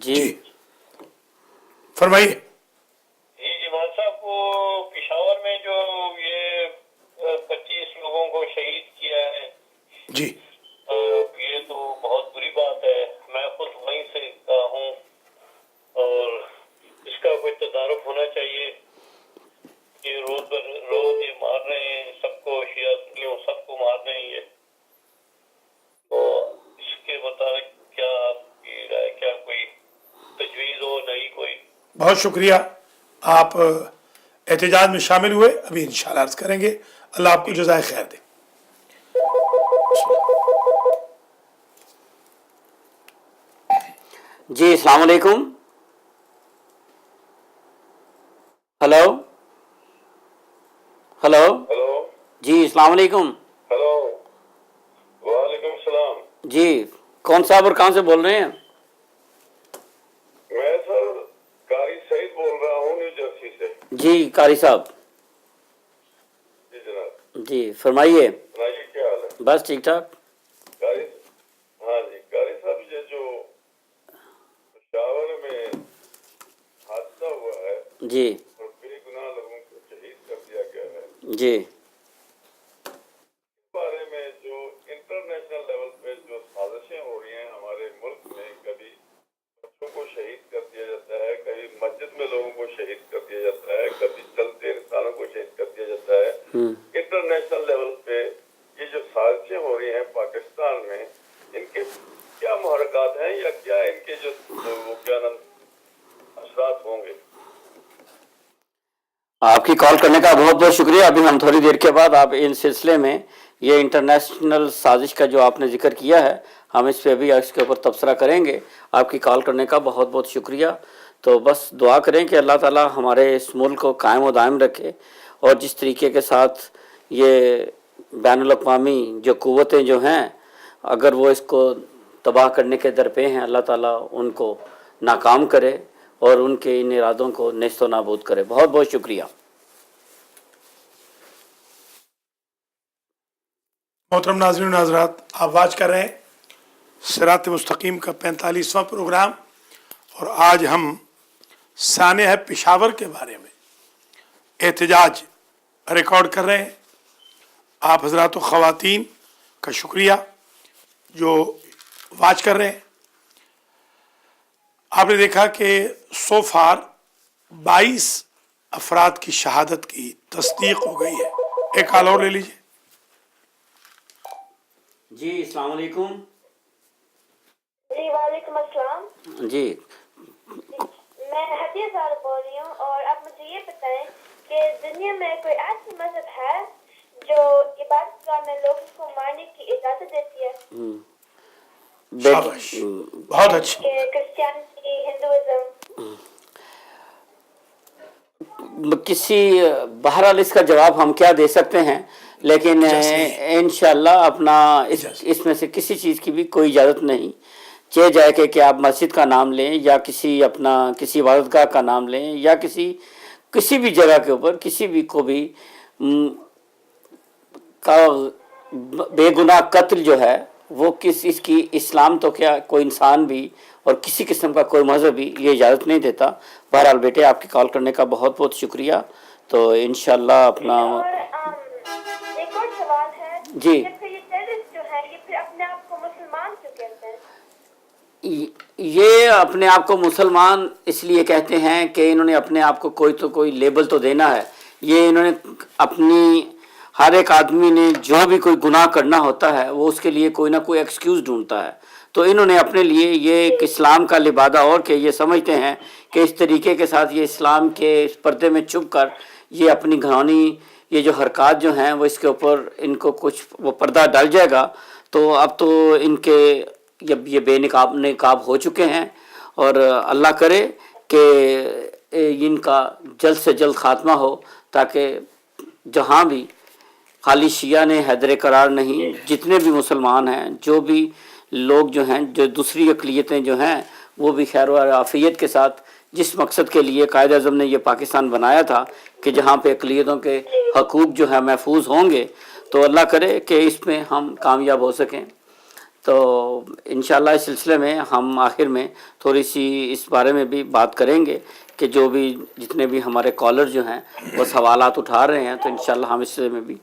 B: जी
A: जी फरमाइए।
C: जी मान साहब, वो पिशावर में जो ये 25 लोगों को शहीद किया है,
A: जी
C: ये तो बहुत बुरी बात है। मैं खुद वहीं से हूँ और इसका कोई तदारुक होना चाहिए कि रोज रोज ये मार रहे हैं सबको, शिया सुन्नियों सबको मार रहे हैं ये। तो इसके मुताबिक क्या आपकी राय, क्या कोई तजवीज़ हो? नहीं कोई?
A: बहुत शुक्रिया, आप एहतजाज में शामिल हुए, अभी इंशाल्लाह अर्ज करेंगे। अल्लाह आपको जज़ाए खैर दे।
B: जी अस्सलाम वालेकुम। Hello hello.
C: हेलो
B: जी अस्सलाम वालेकुम।
C: हेलो, वालेकुम सलाम।
B: जी कौन साहब और कहाँ से बोल रहे हैं?
C: मैं सर कारी सईद बोल रहा हूँ न्यू जर्सी से।
B: जी कारी साहब।
C: जी जनाब।
B: जी फरमाइए।
C: सुनाइए क्या हाल है?
B: बस ठीक ठाक।
C: कारी, हाँ जी कारी साहब, ये जो पेशावर में हादसा हुआ है
B: जी
C: और बेगुनाह लोगों को शहीद कर दिया गया है,
B: जी
C: इस बारे में जो इंटरनेशनल लेवल पे जो साजिशें हो रही हैं हमारे
E: शहीद कर दिया जाता है, कभी चलते इंसानों को शहीद कर दिया जाता है। इंटरनेशनल लेवल पे ये जो साजिशें हो रही हैं पाकिस्तान में, इनके क्या मुहर्रकात हैं या क्या इनके जो वो क्या नाम असरात होंगे?
B: आपकी कॉल करने का बहुत बहुत शुक्रिया। अभी हम थोड़ी देर के बाद आप इन सिलसिले में ये इंटरनेशनल साजिश का जो आपने जिक्र किया है, हम इस पे अभी इसके ऊपर तबसरा करेंगे। आपकी कॉल करने का बहुत बहुत शुक्रिया। तो बस दुआ करें कि अल्लाह ताला हमारे इस मुल्क को कायम व दायम रखे, और जिस तरीके के साथ ये बैनुल अक़वामी जो क़ुव्वतें जो हैं, अगर वो इसको तबाह करने के दरपे हैं, अल्लाह ताला उनको नाकाम करे और उनके इन इरादों को नेस्त व नाबूद करे। बहुत बहुत शुक्रिया।
A: मोहतरम नाज़रीन हज़रात, आप वाच कर रहे हैं सिरात मुस्तकीम का 45वां प्रोग्राम, और आज हम सानिया पेशावर के बारे में एहतजाज रिकॉर्ड कर रहे हैं। आप हज़रात व ख़वातीन का शुक्रिया जो वाच कर रहे हैं। आपने देखा कि सो फार 22 अफराद की शहादत की तस्दीक हो गई है। एक कॉल और ले लीजिए।
B: जी अस्सलाम वालेकुम।
F: जी वालेकुम अस्सलाम।
B: जी
F: मैं हदिया ज़ारा बोल रही हूँ, और आप मुझे ये बताएं कि दुनिया में कोई ऐसी मजहब है जो इबादतगाह में लोगों को मारने की इजाजत देती है?
A: शाबाश, बहुत अच्छी।
F: कि क्रिश्चियनिटी, हिंदुइज्म?
B: किसी बहरहाल इसका जवाब हम क्या दे सकते हैं, लेकिन इंशाअल्लाह अपना इसमें से किसी चीज़ की भी कोई इजाज़त नहीं। चाहे जाए कि आप मस्जिद का नाम लें या किसी इबादतगाह का नाम लें या किसी भी जगह के ऊपर किसी भी को भी का बेगुनाह कत्ल जो है वो इसकी इस्लाम तो क्या कोई इंसान भी और किसी किस्म का कोई मज़हब भी ये इजाज़त नहीं देता। बहरहाल बेटे, आपकी कॉल करने का बहुत बहुत शुक्रिया। तो इंशाअल्लाह अपना
F: और एक और सवाल है
B: जी।
F: कि फिर ये टेररिस्ट जो है ये फिर अपने आप को मुसलमान क्यों कहते हैं?
B: ये अपने आप को मुसलमान इसलिए कहते हैं कि इन्होंने अपने आप को कोई लेबल तो देना है। ये इन्होंने अपनी हर एक आदमी ने जो भी कोई गुनाह करना होता है वो उसके लिए कोई ना कोई एक्सक्यूज़ ढूंढता है। तो इन्होंने अपने लिए ये एक इस्लाम का लिबादा और कि ये समझते हैं कि इस तरीके के साथ ये इस्लाम के इस पर्दे में छुप कर ये अपनी घरानी ये जो हरकत जो हैं वो इसके ऊपर इनको कुछ वो पर्दा डल जाएगा। तो अब तो इनके ये बेनकाब हो चुके हैं, और अल्लाह करे कि इनका जल्द से जल्द ख़ात्मा हो, ताकि जहाँ भी खाली शिया ने हैदर करार नहीं, जितने भी मुसलमान हैं, जो भी लोग जो हैं, जो दूसरी अक़लियतें जो हैं, वो भी खैर और आफ़ियत के साथ जिस मकसद के लिए कायद आज़म ने ये पाकिस्तान बनाया था कि जहाँ पे अक़लियतों के हकूक़ जो है महफूज होंगे, तो अल्लाह करे कि इसमें हम कामयाब हो सकें। तो इंशाअल्लाह इस सिलसिले में हम आखिर में थोड़ी सी इस बारे में भी बात करेंगे कि जो भी जितने भी हमारे कॉलर जो हैं वो सवालात उठा रहे हैं, तो इंशाअल्लाह हम इससे में भी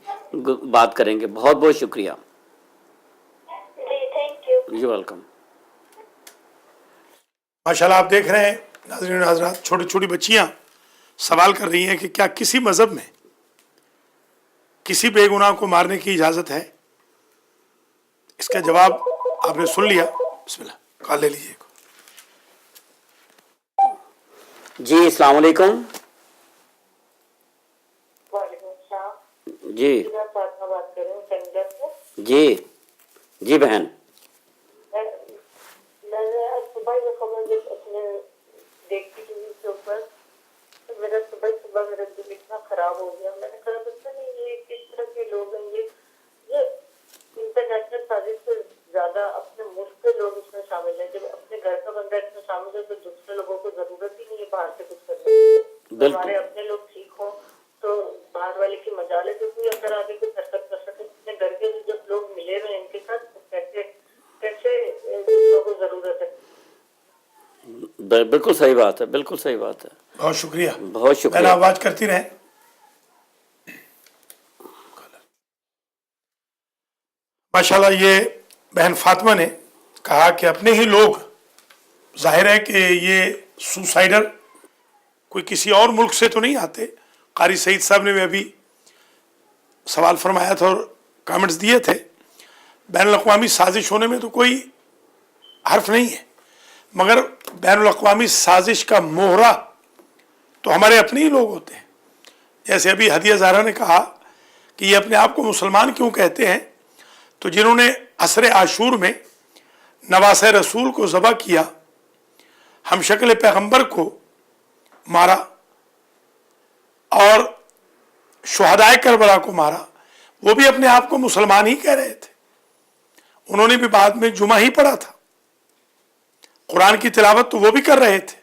B: बात करेंगे। बहुत बहुत शुक्रिया।
F: जी थैंक यू।
B: You welcome.
A: माशाल्लाह, आप देख रहे हैं नाज़रीन हज़रात, छोटी छोटी बच्चियां सवाल कर रही हैं कि क्या किसी मज़हब में किसी बेगुनाह को मारने की इजाज़त है? इसका जवाब आपने सुन लिया। बिस्मिल्लाह, कॉल ले लीजिए।
B: जी अस्सलाम वालेकुम।
F: वालेकुम अस्सलाम।
B: जी
F: मैं फातिमा बात कर रही हूँ कनाडा से।
B: जी बहन।
F: मैंने आज सुबह जो खबर जब अपने देखी टीवी के ऊपर, तो मेरा सुबह मेरा दिल इतना खराब हो गया। मैंने कहा पता नहीं ये किस तरह के लोग हैं, ये इंटरनेशनल साजिश से ज्यादा अपने मुल्क के लोग इसमें शामिल हैं। जब अपने घर का बंदा इसमें शामिल है तो दूसरे लोगों को जरूरत ही नहीं है बाहर से कुछ करने की। हमारे अपने लोग ठीक हो तो बाहर वाले की मजाल है जो कोई अंदर आगे कुछ हरकत कर सके। अपने घर के जब लोग मिले हुए इनके साथ तो कैसे दूसरों को जरूरत है।
B: बिल्कुल सही बात है, बिल्कुल सही बात है।
A: बहुत शुक्रिया,
B: बहुत शुक्रिया।
A: आवाज़ करती रहें। माशाल्लाह, ये बहन फातिमा ने कहा कि अपने ही लोग, जाहिर है कि ये सुसाइडर कोई किसी और मुल्क से तो नहीं आते। कारी सईद साहब ने भी अभी सवाल फरमाया था और कमेंट्स दिए थे। बैनुल अक़वामी साजिश होने में तो कोई हर्फ नहीं है, मगर बैनुल अक़वामी साजिश का मोहरा तो हमारे अपने ही लोग होते हैं। जैसे अभी हदिया ज़हरा ने कहा कि ये अपने आप को मुसलमान क्यों कहते हैं, तो जिन्होंने असर आशूर में नवासे रसूल को ज़बह किया, हम शक्ल पैगंबर को मारा और शुहदाए करबला को मारा, वो भी अपने आप को मुसलमान ही कह रहे थे। उन्होंने भी बाद में जुमा ही पढ़ा था, कुरान की तिलावत तो वो भी कर रहे थे।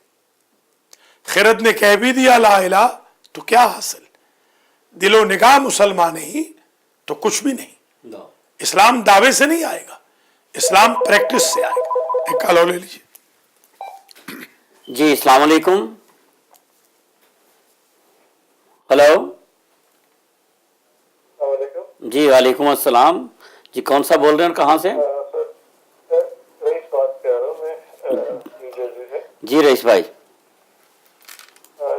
A: खिरद ने कह भी दिया ला इलाहा तो क्या हासिल, दिलो निगाह मुसलमान ही तो कुछ भी नहीं। इस्लाम दावे से नहीं आएगा, इस्लाम प्रैक्टिस से आएगा। एक कॉल ले लीजिए।
B: जी अस्सलाम वालेकुम। हेलो जी वालेकुम अस्सलाम जी, कौन सा बोल रहे हैं, कहाँ से?
C: रईस बात कर रहा हूँ मैं, न्यू जर्सी से।
B: जी रईस भाई।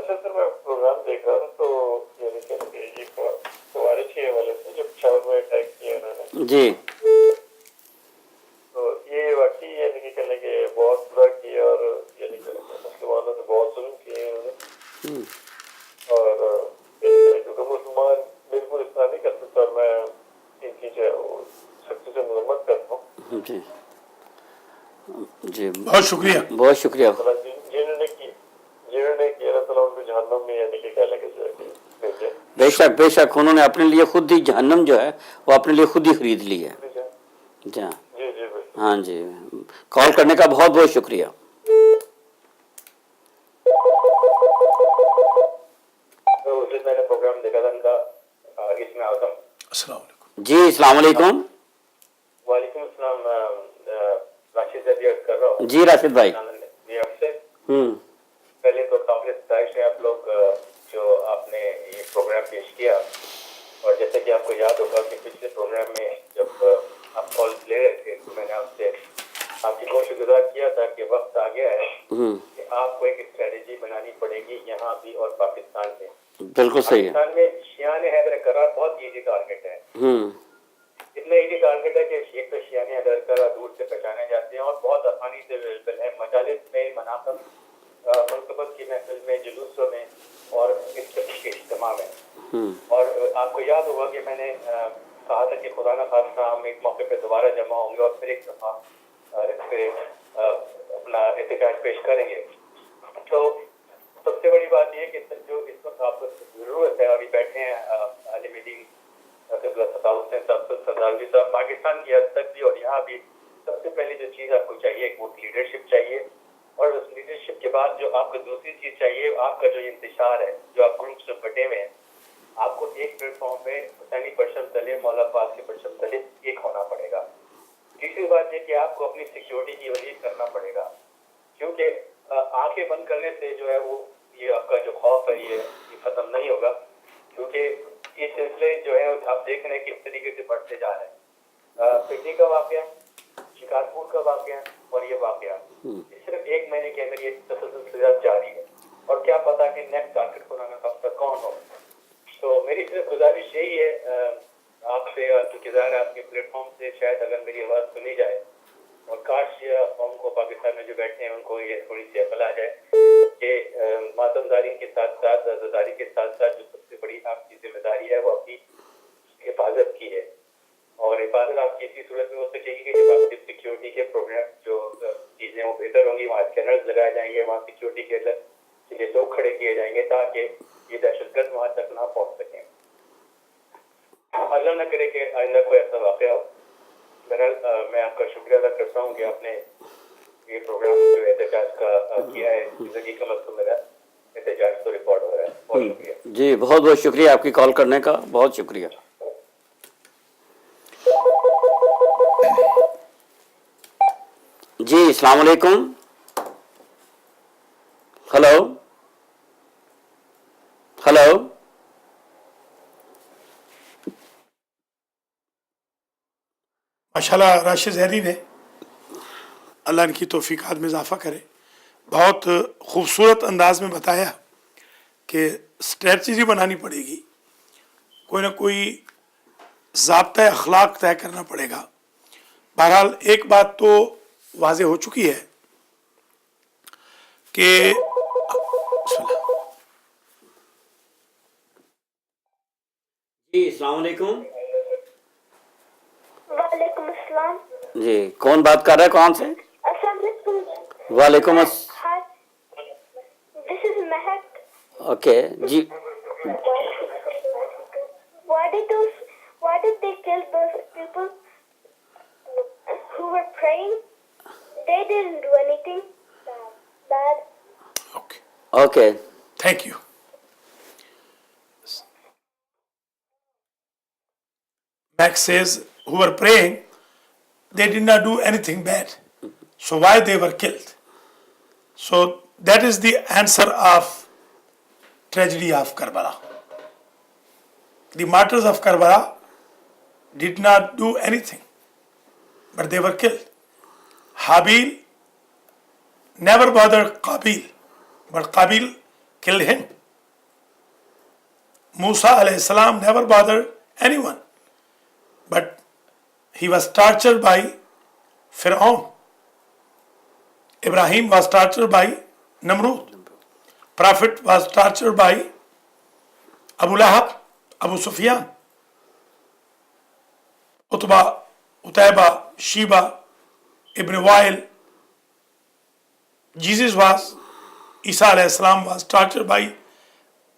C: सर मैं प्रोग्राम देख रहा था तो यानी कि ये सवारी छः वाले थे जब शावर में अटैक किया उन्होंने,
B: जी
C: तो ये वाकई यानी कि कहने के बहुत बुरा किया और यानी कि मुसलमानों से बहुत जुल्म किए उन्होंने। और क्योंकि मुसलमान बिल्कुल इतना नहीं कर सकता, और मैं इनकी जो है वो सख्ती से मजम्मत करता हूँ।
B: जी जी
A: बहुत शुक्रिया।
B: बहुत शुक्रिया।
C: जिन्होंने किया अल्लाह ताला उनको जहन्नम में यानी कि कहने के भेजे।
B: बेशक बेशक, उन्होंने अपने लिए खुद ही जहन्नम जो है वो अपने लिए खुद ही खरीद ली है। जी
C: जी जी बिल्कुल।
B: हाँ जी, कॉल करने का बहुत बहुत शुक्रिया।
C: तो उस दिन मैंने प्रोग्राम देखा था उनका, इसमें आजम।
A: अस्सलाम वालेकुम।
B: जी अस्सलाम वालेकुम।
C: वालेकुम अस्सलाम। राशिद अली अर्ज कर रहा हूँ
B: जी राशिद भाई।
C: न्यूयॉर्क से।
B: हम्म,
C: पहले तो काफी सताइश है आप लोग जो आपने ये प्रोग्राम पेश किया, और जैसे कि आपको याद होगा कि पिछले प्रोग्राम में जब आप कॉल ले रहे थे तो मैंने आपसे आपकी बहुत शुक्रगुजार किया था कि वक्त आ गया है कि आपको एक स्ट्रेटेजी बनानी पड़ेगी यहाँ भी और पाकिस्तान में।
B: बिल्कुल सही है।
C: पाकिस्तान में शियाने हैदर करार बहुत ईजी टारगेट है, इतना ईजी टारगेट है कि एक तो शियाने हैदर करार दूर से पहचाने जाते हैं और बहुत आसानी से अवेलेबल है मजालिस में, मनाक़िब, मुल्तबत की महफिल में, जुलूसों में और इस तरह के इज्तिमा में। और आपको याद होगा कि मैंने कहा था कि खुदा न खास्ता हम एक मौके पे दोबारा जमा होंगे और फिर एक दफ़ा इस पे अपना एहतजाज पेश करेंगे। तो सबसे बड़ी बात यह कि जो इस वक्त आपको ज़रूरत है, अभी बैठे हैं आलिम दीन सरदारवी साहब, पाकिस्तान की हद तक भी और यहाँ भी सबसे पहली जो चीज़ आपको चाहिए वो लीडरशिप चाहिए, और उस लीडरशिप के बाद जो आपको दूसरी चीज़ चाहिए, आपका जो इंतशार है, जो आप ग्रुप से बटे हुए हैं, आपको एक प्लेटफॉर्म पे हुसैनी परचम तले, मौला पास के परचम तले एक होना पड़ेगा। तीसरी बात ये कि आपको अपनी सिक्योरिटी की वजह करना पड़ेगा, क्योंकि आंखें बंद करने से जो है वो ये आपका जो खौफ है ये खत्म नहीं होगा, क्योंकि ये सिलसिले जो है आप देख रहे हैं किस तरीके से बढ़ते जा रहे हैं। पिकनी का वाकया, शिकारपुर का वाकया और ये वाकया सिर्फ एक महीने के अंदर ये तसलसल जारी है, और क्या पता कि नेक्स्ट टारगेट खुदाना का कौन हो। तो मेरी सिर्फ गुजारिश यही है आपसे, क्योंकि ज़ाहिर आपके प्लेटफॉर्म से शायद अगर मेरी आवाज़ सुनी जाए, और काश कौम को पाकिस्तान में जो बैठे हैं उनको ये थोड़ी सी अकल आ जाए कि मातमदारी के साथ साथ, आज़ादारी के साथ साथ जो सबसे बड़ी आपकी जिम्मेदारी है वो आपकी हिफाजत की है, और हिफाजत आपकी इसी सूरत में हो सकेगी कि जब आपकी सिक्योरिटी के प्रोग्राम जो चीज़ें वो बेहतर होंगी, वहाँ स्कैनर्स लगाए जाएंगे, वहाँ सिक्योरिटी के लिए लोग खड़े किए जाएंगे ताकि ये दहशतगर्द वहाँ तक ना पहुँच सकें। अल्लाह न करे कि आइंदा कोई ऐसा वाक़या हो। बहरहाल मैं आपका शुक्रिया अदा करता हूँ कि आपने ये प्रोग्राम जो एहतजाज का किया है, ज़िंदगी का मतलब मेरा एहतजाज तो रिकॉर्ड हो रहा है। बहुत शुक्रिया
B: जी, बहुत बहुत शुक्रिया आपकी कॉल करने का, बहुत शुक्रिया। जी अस्सलाम वालेकुम। हेलो हेलो
A: माशाल्लाह राशिद ज़हरी ने, अल्लाह इनकी तौफीकात में इजाफ़ा करे, बहुत खूबसूरत अंदाज में बताया कि स्ट्रेटजी बनानी पड़ेगी, कोई ना कोई ज़ाब्ता अखलाक तय करना पड़ेगा। बहरहाल एक बात तो वाज़ेह हो चुकी है कि
B: जी अस्सलाम वालेकुम।
G: वालेकुम अस्सलाम।
B: जी कौन बात कर रहा है, कौन से?
G: अस्सलाम वालेकुम।
B: वालेकुम
G: Hi, this is Mehak.
B: Okay जी।
G: Why did they kill those people who were praying? They didn't do anything bad.
A: Okay,
B: okay
A: thank you. Max says, who were praying, they did not do anything bad. So why they were killed? So that is the answer of tragedy of Karbala. The martyrs of Karbala did not do anything, but they were killed. Habil never bothered Qabil, but Qabil killed him. Musa alayhi salam never bothered anyone, but he was tortured by Fir'aun. Ibrahim was tortured by Namrud. Prophet was tortured by Abu Lahab, Abu Sufyan, Utba, Utaiba, Sheba, Ibn Wa'il. Jesus was, Isa alayhi salam was tortured by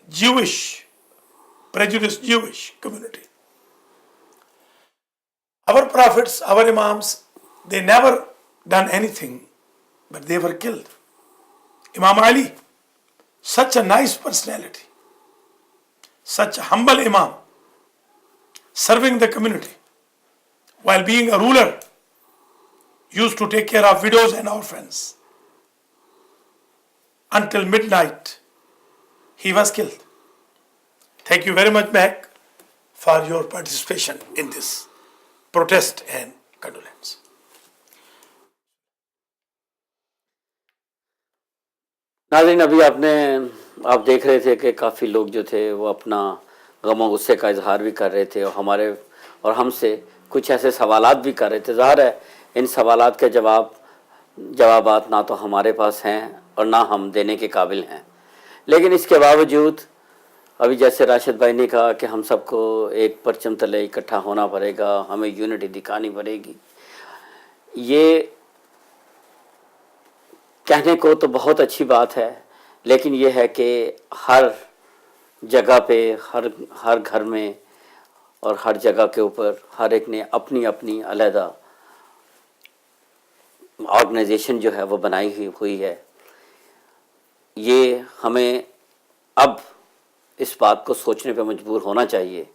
A: Jewish, prejudiced Jewish community. Our prophets, our imams, they never done anything, but they were killed. Imam Ali, such a nice personality, such a humble imam, serving the community, while being a ruler, used to take care of widows and orphans. Until midnight, he was killed. Thank you very much, Mehak, for your participation in this protest and condolence.
B: नाज़रीन, अभी आप देख रहे थे कि काफ़ी लोग जो थे वो अपना गम और गुस्से का इजहार भी कर रहे थे और हमसे कुछ ऐसे सवालात भी कर रहे थे। ज़ाहिर है इन सवालात के जवाबात ना तो हमारे पास हैं और ना हम देने के काबिल हैं, लेकिन इसके बावजूद अभी जैसे राशिद भाई ने कहा कि हम सबको एक परचम तले इकट्ठा होना पड़ेगा, हमें यूनिटी दिखानी पड़ेगी। ये कहने को तो बहुत अच्छी बात है, लेकिन ये है कि हर जगह पे, हर घर में और हर जगह के ऊपर हर एक ने अपनी अपनी अलहदा ऑर्गेनाइजेशन जो है वो बनाई हुई है। ये हमें अब इस बात को सोचने पे मजबूर होना चाहिए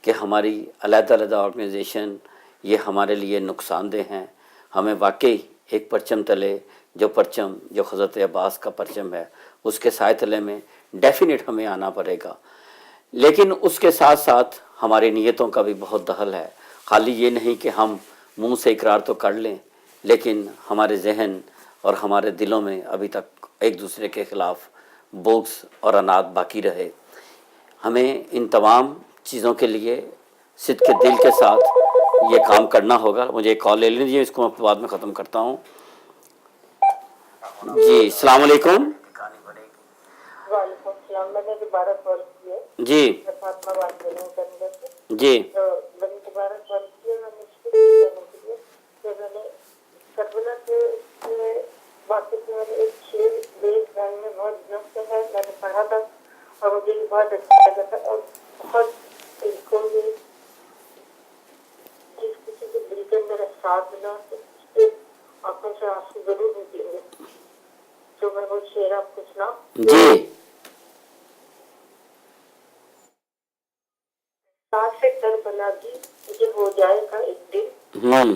B: कि हमारी अलग-अलग ऑर्गेनाइजेशन ये हमारे लिए नुकसानदेह हैं। हमें वाकई एक परचम तले जो हज़रत अब्बास का परचम है उसके साए तले में डेफिनेट हमें आना पड़ेगा, लेकिन उसके साथ साथ हमारी नीयतों का भी बहुत दखल है। खाली ये नहीं कि हम मुंह से इकरार तो कर लें, लेकिन हमारे जहन और हमारे दिलों में अभी तक एक दूसरे के ख़िलाफ़ बोग्स और अनाद बाकी रहे। हमें इन तमाम चीज़ों के लिए सिद्क़ दिल के साथ ये काम करना होगा। मुझे एक कॉल ले लीजिए, इसको मैं बाद में ख़त्म करता हूँ। जी अस्सलाम वालेकुम।
F: वालेकुम सलाम। मैंने दोबारा कॉल किया।
B: जी
F: मैं फातिमा बात कर रही हूँ करंदर से।
B: जी
F: तो मैंने दोबारा कॉल किया, मैंने इसको कहने के लिए कि मैंने करबला के वाक़े में मैंने एक शेर देश में बहुत दिनों से है, मैंने पढ़ा था और मुझे ये बहुत अच्छा लगा था और बहुत इसको ये जिस किसी के दिल के मेरा साथ मिला तो उसके आंखों से आंसू जरूर निकलेंगे। तो मैं वो शेर आपको सुनाऊं?
B: जी
F: साथ से करबला की मुझे हो जाएगा एक दिन,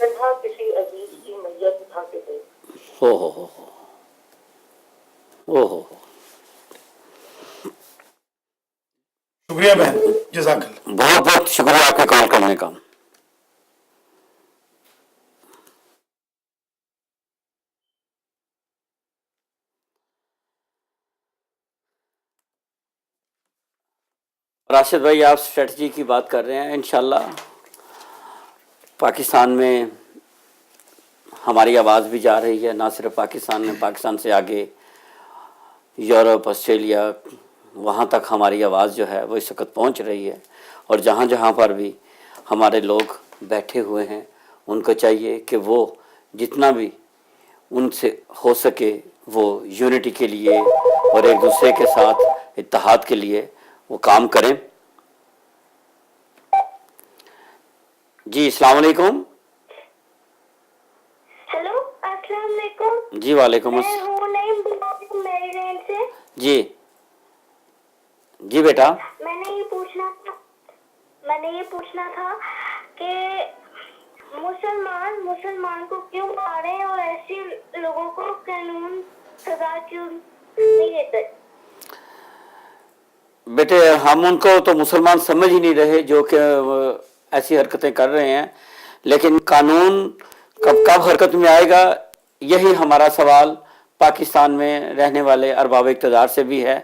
F: कंधा किसी अजीज की मैयत उठा के दे।
B: हो
A: शुक्रिया बहन, जज़ाकल्लाह।
B: बहुत बहुत शुक्रिया आपके कॉल करने का। راشد بھائی آپ اسٹریٹجی کی بات کر رہے ہیں، انشاءاللہ پاکستان میں ہماری آواز بھی جا رہی ہے، نہ صرف پاکستان میں، پاکستان سے آگے یورپ، آسٹریلیا، وہاں تک ہماری آواز جو ہے وہ اس وقت پہنچ رہی ہے، اور جہاں جہاں پر بھی ہمارے لوگ بیٹھے ہوئے ہیں ان کو چاہیے کہ وہ جتنا بھی ان سے ہو سکے وہ یونٹی کے لیے اور ایک دوسرے کے ساتھ اتحاد کے لیے وہ کام کریں۔ جی السلام علیکم۔
G: ہیلو السلام علیکم،
B: جی وعلیکم
G: میں
B: السلام۔
G: ہوں نعیم میری رینج سے۔
B: جی جی بیٹا،
G: میں نے یہ پوچھنا تھا کہ مسلمان کو کیوں مارے اور ایسے لوگوں کو قانون سزا کیوں نہیں دیتے؟
B: بیٹے ہم ان کو تو مسلمان سمجھ ہی نہیں رہے جو کہ ایسی حرکتیں کر رہے ہیں، لیکن قانون کب حرکت میں آئے گا، یہی ہمارا سوال پاکستان میں رہنے والے ارباب اقتدار سے بھی ہے۔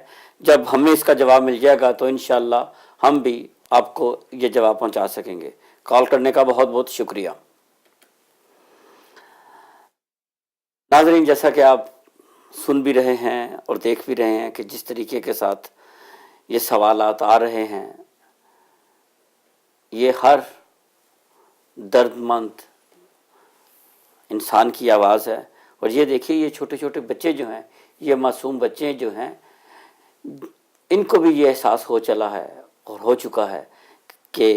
B: جب ہمیں اس کا جواب مل جائے گا تو انشاءاللہ ہم بھی آپ کو یہ جواب پہنچا سکیں گے۔ کال کرنے کا بہت بہت شکریہ۔ ناظرین، جیسا کہ آپ سن بھی رہے ہیں اور دیکھ بھی رہے ہیں کہ جس طریقے کے ساتھ یہ سوالات آ رہے ہیں، یہ ہر درد مند انسان کی آواز ہے۔ اور یہ دیکھیے یہ چھوٹے چھوٹے بچے جو ہیں، یہ معصوم بچے جو ہیں، ان کو بھی یہ احساس ہو چلا ہے اور ہو چکا ہے کہ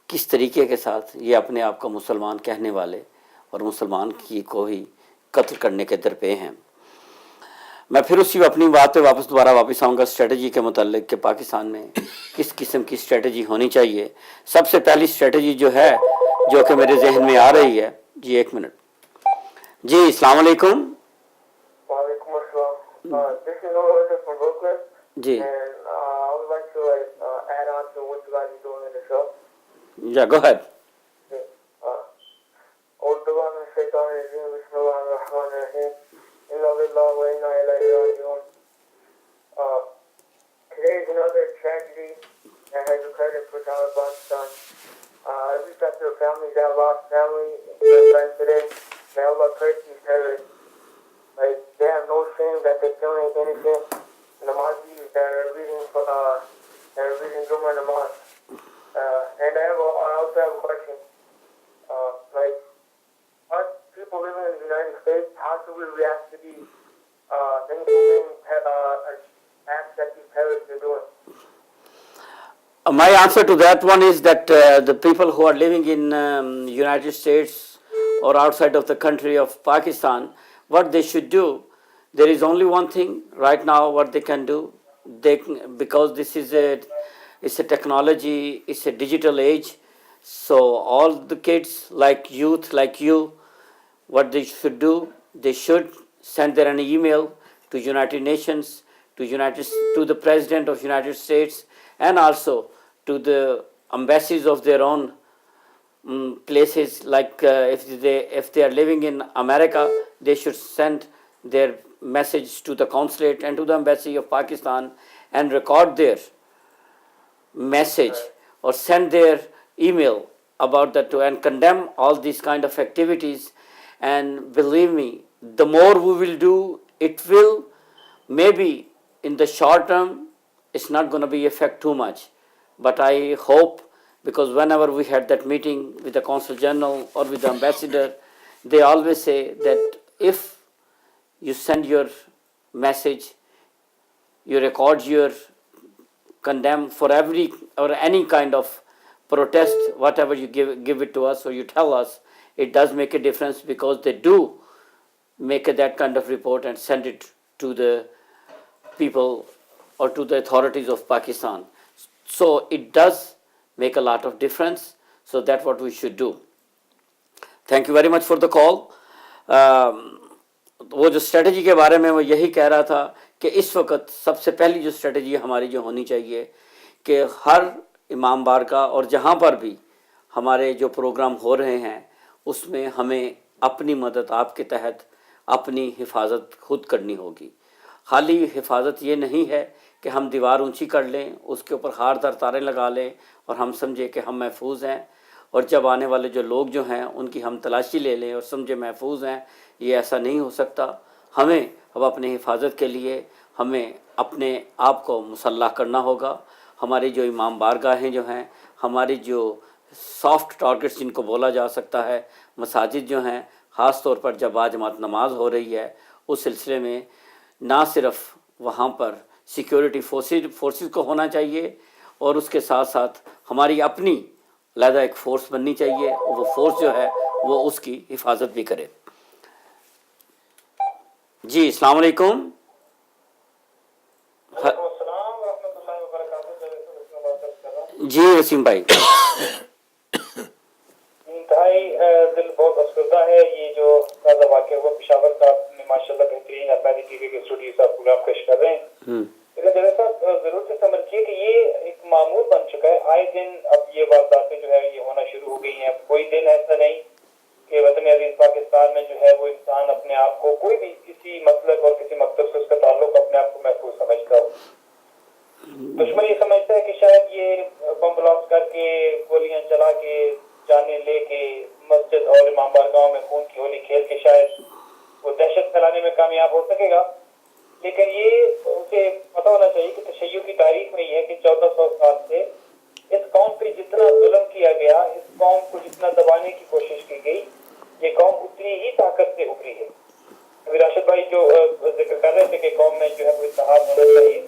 B: کس طریقے کے ساتھ یہ اپنے آپ کو مسلمان کہنے والے اور مسلمان کی کو ہی قتل کرنے کے درپے ہیں۔ میں پھر اسی اپنی بات پہ دوبارہ واپس آؤں گا اسٹریٹجی کے متعلق کہ پاکستان میں کس قسم کی اسٹریٹجی ہونی چاہیے۔ سب سے پہلی اسٹریٹجی جو ہے جو کہ میرے ذہن میں آ رہی ہے، جی ایک منٹ، جی السلام علیکم۔
C: وعلیکم السلام۔ This is Oliver from Brooklyn,
B: G
C: and I would like to add on to what you guys are doing in the show.
B: یا گو ہیڈ۔
C: أعوذ بالله من الشيطان الرجيم، بسم الله الرحمن الرحيم، إنا لله وإنا إليه راجعون. Today is another tragedy that has occurred in Peshawar, Pakistan. I reach out to the families that lost family and friends today. May Allah curse these terrorists. Like, they have no shame that they're killing innocent Namazis that are reading Jummah Namaz. And I also have a question. Like, us people living in the United States, how should we react to these inhumane acts that these terrorists are doing?
B: My answer to that one is that the people who are living in United States or outside of the country of Pakistan, what they should do, there is only one thing right now what they can do. Because this is it's a technology, it's a digital age, so all the kids like youth like you, what they should do, they should send their an email to United Nations, to the President of United States, and also to the embassies of their own places. Like if they are living in America, they should send their message to the consulate and to the embassy of Pakistan and record their message or send their email about that and condemn all these kind of activities. And believe me, the more we will do, it will maybe in the short term it's not going to be affect too much. But I hope, because whenever we had that meeting with the Consul General or with the ambassador, they always say that if you send your message, you record your condemn for every or any kind of protest, whatever you give it to us or you tell us, it does make a difference, because they do make that kind of report and send it to the people or to the authorities of Pakistan. So it does make a lot of difference. So that's what we should do. Thank you very much for the call. وہ جو strategy کے بارے میں وہ یہی کہہ رہا تھا کہ اس وقت سب سے پہلی جو اسٹریٹجی ہماری جو ہونی چاہیے کہ ہر امام بارگاہ اور جہاں پر بھی ہمارے جو پروگرام ہو رہے ہیں اس میں ہمیں اپنی مدد آپ کے تحت اپنی حفاظت خود کرنی ہوگی۔ خالی حفاظت یہ نہیں ہے کہ ہم دیوار اونچی کر لیں, اس کے اوپر خاردار تاریں لگا لیں اور ہم سمجھے کہ ہم محفوظ ہیں, اور جب آنے والے جو لوگ جو ہیں ان کی ہم تلاشی لے لیں اور سمجھے محفوظ ہیں. یہ ایسا نہیں ہو سکتا. ہمیں اب اپنی حفاظت کے لیے ہمیں اپنے آپ کو مسلح کرنا ہوگا. ہماری جو امام بارگاہیں جو ہیں, ہماری جو سافٹ ٹارگٹس جن کو بولا جا سکتا ہے, مساجد جو ہیں, خاص طور پر جب باجماعت نماز ہو رہی ہے اس سلسلے میں نہ صرف وہاں پر سیکیورٹی فورسز کو ہونا چاہیے, اور اس کے ساتھ ساتھ ہماری اپنی علیحدہ ایک فورس بننی چاہیے, اور وہ فورس جو ہے وہ اس کی حفاظت بھی کرے. جی السلام علیکم.
C: السلام ورحمۃ اللہ وبرکاتہ.
B: جی وسیم بھائی.
C: انتہائی دل بہت افسردہ ہے یہ جو تازہ واقعہ ہوا پشاور کا. ماشاء اللہ بہترین اپنی ٹی وی کے اسٹوڈیو سے آپ پروگرام پیش کر رہے ہیں. لیکن جیسا صاحب ضرور سے سمجھیے کہ یہ ایک معمول بن چکا ہے. آئے دن اب یہ وارداتیں جو ہے یہ ہونا شروع ہو گئی ہیں. کوئی دن ایسا نہیں کہ وطن عزیز پاکستان میں جو ہے وہ انسان اپنے آپ کو کوئی بھی کسی مسلک اور کسی مکتب سے اس کا تعلق اپنے آپ کو محفوظ سمجھتا ہو. دشمن یہ سمجھتا ہے کہ شاید یہ بم بلاسٹ کر کے گولیاں چلا کے جانے لے کے مسجد اور امام بارگاہوں میں خون کی ہولی کھیل کے شاید وہ دہشت پھیلانے میں کامیاب ہو سکے گا. لیکن یہ اسے پتہ ہونا چاہیے کہ تشیع کی تاریخ میں یہ ہے کہ 1400 سال سے اس قوم پہ جتنا ظلم کیا گیا, اس قوم کو جتنا دبانے کی کوشش کی گئی, یہ قوم اتنی ہی طاقت سے ابھری ہے. ابھی راشد بھائی جو ذکر کر رہے تھے کہ قوم میں جو ہے وہ اتحاد ہونا چاہیے,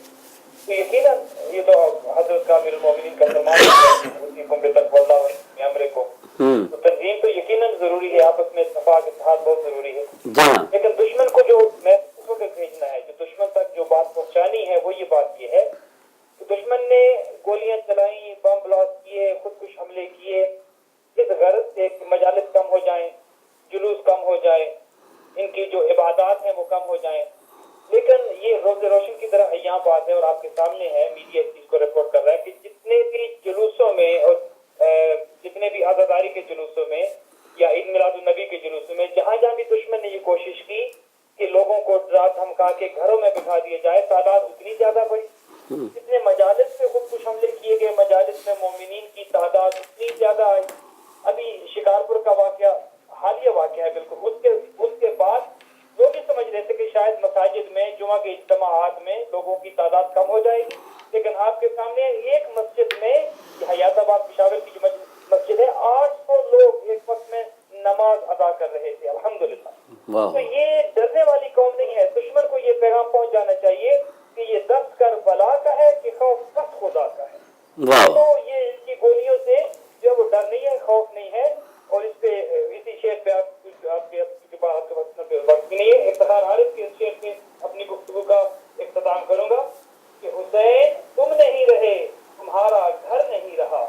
C: تو یقیناً یہ تو حضرت کا امیر المومنین کا فرمان ہے اسی کو بے تقوی اللہ و امرے کو, تو تنظیم تو یقیناً ضروری ہے, آپس میں اتفاق اتحاد بہت ضروری ہے. لیکن دشمن کو جو محسوس ہو کے بھیجنا ہے, جو دشمن تک جو بات پہنچانی ہے وہ یہ بات یہ ہے کہ دشمن نے گولیاں چلائیں, بم بلاسٹ کیے, خودکش حملے کیے, اس غرض سے کہ مجالس کم ہو جائیں, جلوس کم ہو جائے, ان کی جو عبادات ہیں وہ کم ہو جائیں. لیکن یہ روز روشن کی طرح یہاں بات ہے اور آپ کے سامنے ہے, میڈیا اس چیز کو رپورٹ کر رہا ہے کہ جتنے بھی جلوسوں میں اور جتنے بھی عزاداری کے جلوسوں میں یا عید میلاد النبی کے جلوسوں میں جہاں جہاں بھی دشمن نے یہ کوشش کی کہ لوگوں کو ڈرا دھمکا کے گھروں میں بٹھا دیا جائے, تعداد اتنی زیادہ بڑھی. جتنے مجالس پہ خود کچھ حملے کیے گئے, مجالس میں مومنین کی تعداد اتنی زیادہ آئی. ابھی شکارپور کا واقعہ حالیہ واقعہ ہے بالکل. اس کے بعد لوگ یہ سمجھ رہے تھے کہ شاید مساجد میں جمعہ کے اجتماعات میں لوگوں کی تعداد کم ہو جائے گی, لیکن آپ کے سامنے ایک مسجد میں, حیات آباد پشاور کی جو مسجد ہے, 800 لوگ ایک وقت میں نماز ادا کر رہے تھے الحمدللہ. تو یہ ڈرنے والی قوم نہیں ہے. دشمن کو یہ پیغام پہنچ جانا چاہیے کہ یہ دست کر بلا کا ہے کہ خوف بس خدا کا ہے. تو یہ ان کی گولیوں سے جو وہ ڈر نہیں ہے, خوف نہیں ہے. اور اس پہ اسی شعر پہ آپ کے وقت بھی نہیں ہے, افتخار عارف کے اس شعر پہ اپنی گفتگو کا اختتام کروں گا کہ حسین تم نہیں رہے تمہارا گھر نہیں رہا,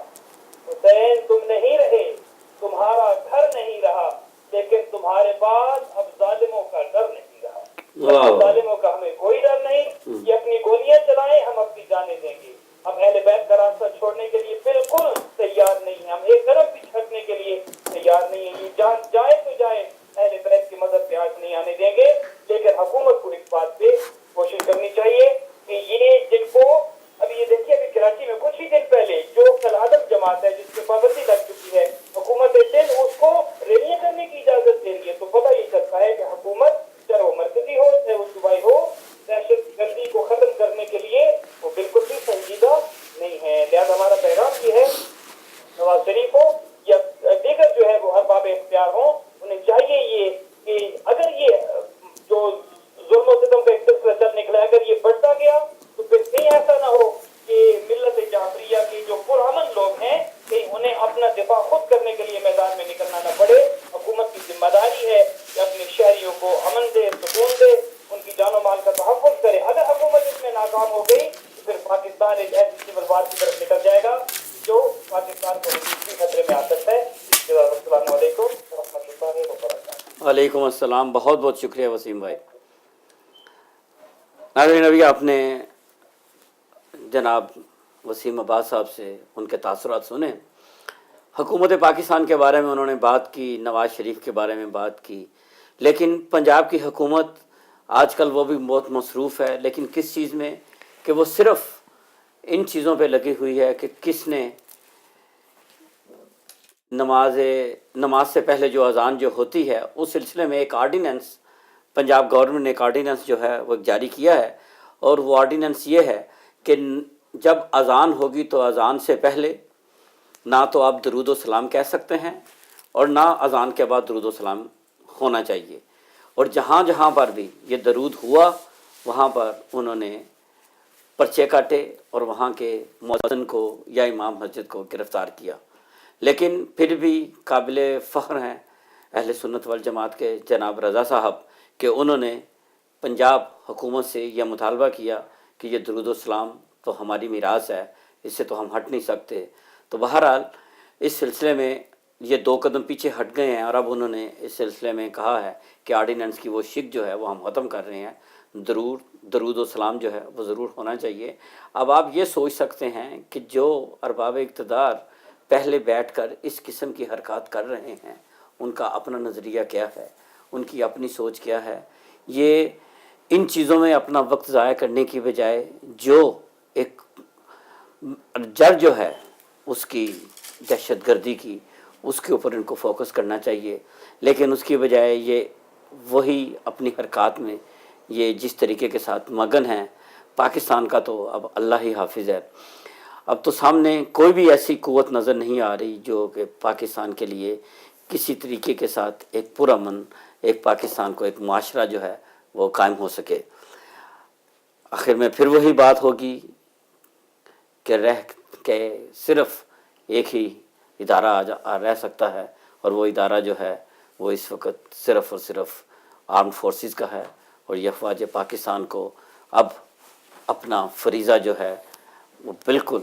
C: حسین تم نہیں رہے تمہارا گھر نہیں رہا, لیکن تمہارے پاس اب ظالموں کا ڈر نہیں رہا. ظالموں کا ہمیں کوئی ڈر نہیں, یہ اپنی گولیاں چلائیں, ہم اپنی جانیں دیں گے. ہم اہل بیت کا راستہ چھوڑنے کے لیے بالکل تیار نہیں ہیں, ہم ایک طرف بھی چھٹنے کے لیے تیار نہیں ہیں. یہ جان جائے تو جائے, اہل بیت کی مدد پہ آج نہیں آنے دیں گے. لیکن حکومت کو اس بات پہ کوشش کرنی چاہیے کہ یہ جن کو ابھی یہ دیکھیے ابھی کراچی میں کچھ ہی دن پہلے جو کلعدم جماعت ہے جس پہ پابندی لگ چکی ہے, حکومت دن اس کو ریلیاں کرنے کی اجازت دے رہی ہے. تو پتہ یہ چلتا ہے کہ حکومت چاہے وہ مرکزی ہو چاہے وہ صوبائی ہو, دہشت گردی کو ختم کرنے کے لیے وہ بالکل بھی سنجیدہ نہیں ہے. لہٰذا ہمارا پیغام یہ ہے نواز شریف ہو یا دیگر جو ہے وہ ارباب اختیار ہوں, انہیں چاہیے یہ کہ اگر یہ جو ظلم و ستم کا ایک سلسلہ چل نکلا ہے اگر یہ بڑھتا گیا تو پھر کہیں ایسا نہ ہو کہ ملت جعفریہ کے جو پرامن لوگ ہیں کہ انہیں اپنا دفاع خود کرنے کے لیے میدان میں نکلنا نہ پڑے. حکومت کی ذمہ داری ہے کہ اپنے شہریوں کو امن دے, سکون دے, ان کی جان و مال کا تحفظ کرے. اگر حکومت اس میں ناکام ہو گئی تو پھر پاکستان ایک ایسی سول وار کی طرف نکل جائے گا جو پاکستان کو بھی خطرے میں آ سکتا ہے. السلام علیکم ورحمۃ اللہ وبرکاتہ.
B: وعلیکم السلام. بہت بہت شکریہ وسیم بھائی. ناظرین ابھی آپ نے جناب وسیم عباس صاحب سے ان کے تاثرات سنے. حکومت پاکستان کے بارے میں انہوں نے بات کی, نواز شریف کے بارے میں بات کی, لیکن پنجاب کی حکومت آج کل وہ بھی بہت مصروف ہے. لیکن کس چیز میں کہ وہ صرف ان چیزوں پہ لگی ہوئی ہے کہ کس نے نماز سے پہلے جو اذان جو ہوتی ہے اس سلسلے میں ایک آرڈیننس پنجاب گورنمنٹ نے ایک آرڈیننس جو ہے وہ جاری کیا ہے، اور وہ آرڈیننس یہ ہے کہ جب اذان ہوگی تو اذان سے پہلے نہ تو آپ درود و سلام کہہ سکتے ہیں اور نہ اذان کے بعد درود و سلام ہونا چاہیے، اور جہاں جہاں پر بھی یہ درود ہوا وہاں پر انہوں نے پرچے کاٹے اور وہاں کے مؤذن کو یا امام مسجد کو گرفتار کیا۔ لیکن پھر بھی قابل فخر ہیں اہل سنت والجماعت کے جناب رضا صاحب کہ انہوں نے پنجاب حکومت سے یہ مطالبہ کیا کہ یہ درود و سلام تو ہماری میراث ہے، اس سے تو ہم ہٹ نہیں سکتے۔ تو بہرحال اس سلسلے میں یہ 2 قدم پیچھے ہٹ گئے ہیں، اور اب انہوں نے اس سلسلے میں کہا ہے کہ آرڈیننس کی وہ شک جو ہے وہ ہم ختم کر رہے ہیں، درود و سلام جو ہے وہ ضرور ہونا چاہیے۔ اب آپ یہ سوچ سکتے ہیں کہ جو ارباب اقتدار پہلے بیٹھ کر اس قسم کی حرکات کر رہے ہیں ان کا اپنا نظریہ کیا ہے، ان کی اپنی سوچ کیا ہے۔ یہ ان چیزوں میں اپنا وقت ضائع کرنے کی بجائے جو ایک جڑ جو ہے اس کی دہشت گردی کی، اس کے اوپر ان کو فوکس کرنا چاہیے، لیکن اس کی بجائے یہ وہی اپنی حرکات میں یہ جس طریقے کے ساتھ مگن ہیں۔ پاکستان کا تو اب اللہ ہی حافظ ہے، اب تو سامنے کوئی بھی ایسی قوت نظر نہیں آ رہی جو کہ پاکستان کے لیے کسی طریقے کے ساتھ ایک پرامن ایک پاکستان کو ایک معاشرہ جو ہے وہ قائم ہو سکے۔ آخر میں پھر وہی بات ہوگی کہ صرف ایک ہی ادارہ رہ سکتا ہے، اور وہ ادارہ جو ہے وہ اس وقت صرف اور صرف آرم فورسز کا ہے، اور یہ افواج پاکستان کو اب اپنا فریضہ جو ہے وہ بالکل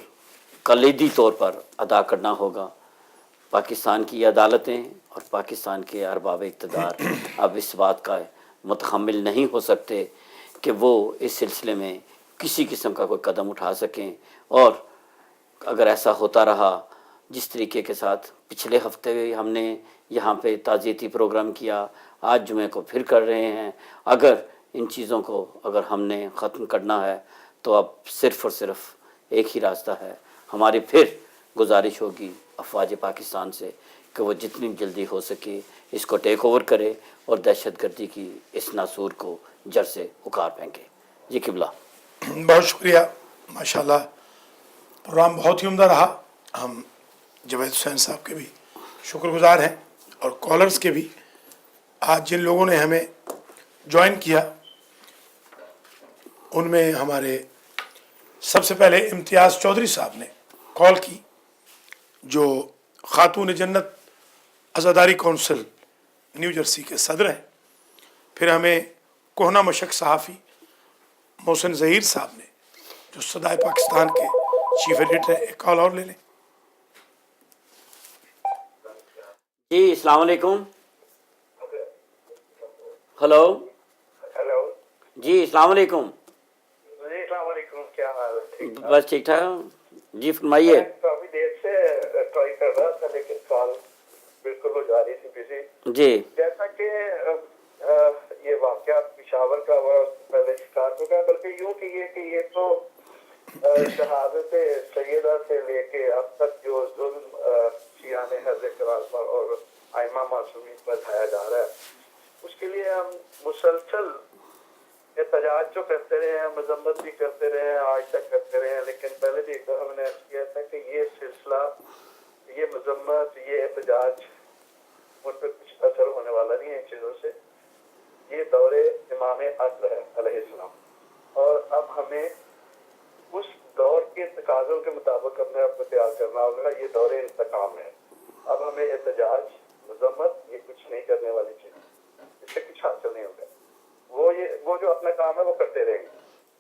B: کلیدی طور پر ادا کرنا ہوگا۔ پاکستان کی عدالتیں اور پاکستان کے ارباب اقتدار اب اس بات کا متحمل نہیں ہو سکتے کہ وہ اس سلسلے میں کسی قسم کا کوئی قدم اٹھا سکیں، اور اگر ایسا ہوتا رہا جس طریقے کے ساتھ پچھلے ہفتے ہم نے یہاں پہ تعزیتی پروگرام کیا، آج جمعے کو پھر کر رہے ہیں، اگر ان چیزوں کو اگر ہم نے ختم کرنا ہے تو اب صرف اور صرف ایک ہی راستہ ہے۔ ہماری پھر گزارش ہوگی افواج پاکستان سے کہ وہ جتنی جلدی ہو سکے اس کو ٹیک اوور کرے اور دہشت گردی کی اس ناسور کو جڑ سے اکھاڑ پھینکے۔ جی قبلہ۔
A: بہت شکریہ، ماشاءاللہ پروگرام بہت ہی عمدہ رہا۔ ہم جاوید حسین صاحب کے بھی شکر گزار ہیں اور کالرز کے بھی۔ آج جن لوگوں نے ہمیں جوائن کیا ان میں ہمارے سب سے پہلے امتیاز چودھری صاحب نے کال کی، جو خاتون جنت عزاداری کونسل نیو جرسی کے صدر ہیں۔ پھر ہمیں کوہنا مشق صحافی محسن ظہیر صاحب نے، جو صدائے پاکستان کے چیف ایڈیٹر ہیں۔ ایک کال اور لے لیں۔
B: جی السلام علیکم۔ ہلو
C: ہیلو
B: جی السلام علیکم۔
C: جی السلام علیکم، کیا حال ہے؟
B: بس ٹھیک ٹھاک، جی فرمائیے۔
C: میں کافی دیر سے ٹرائی کر رہا تھا لیکن کال بالکل ہو جا رہی تھی بزی۔
B: جی
C: جیسا کہ یہ واقعہ پشاور کا ہوا، پہلے شکار کو گیا، بلکہ یوں کہیے کہ یہ تو شہادت سیدہ سے لے کے اب تک جو ظلم شیعہ حضرت کرار پر اور ائمہ معصومین پر ڈھایا جا رہا ہے، اس کے لیے ہم مسلسل احتجاج جو کرتے رہے ہیں، مذمت بھی کرتے رہے ہیں، آج تک کرتے رہے ہیں، لیکن پہلے بھی ایک دفعہ ہم نے عرض کیا تھا کہ یہ سلسلہ، یہ مذمت، یہ احتجاج ان پر کچھ اثر ہونے والا نہیں ہے ان چیزوں سے۔ یہ دور امام عصر ہے علیہ السلام، اور اب ہمیں اس دور کے تقاضوں کے مطابق اپنے آپ کو تیار کرنا ہوگا۔ یہ دور انتقام ہے۔ اب ہمیں احتجاج، مذمت، یہ کچھ نہیں کرنے والی چیز، اس سے کچھ حاصل نہیں ہوگا۔ وہ جو اپنا کام ہے وہ کرتے رہیں گے۔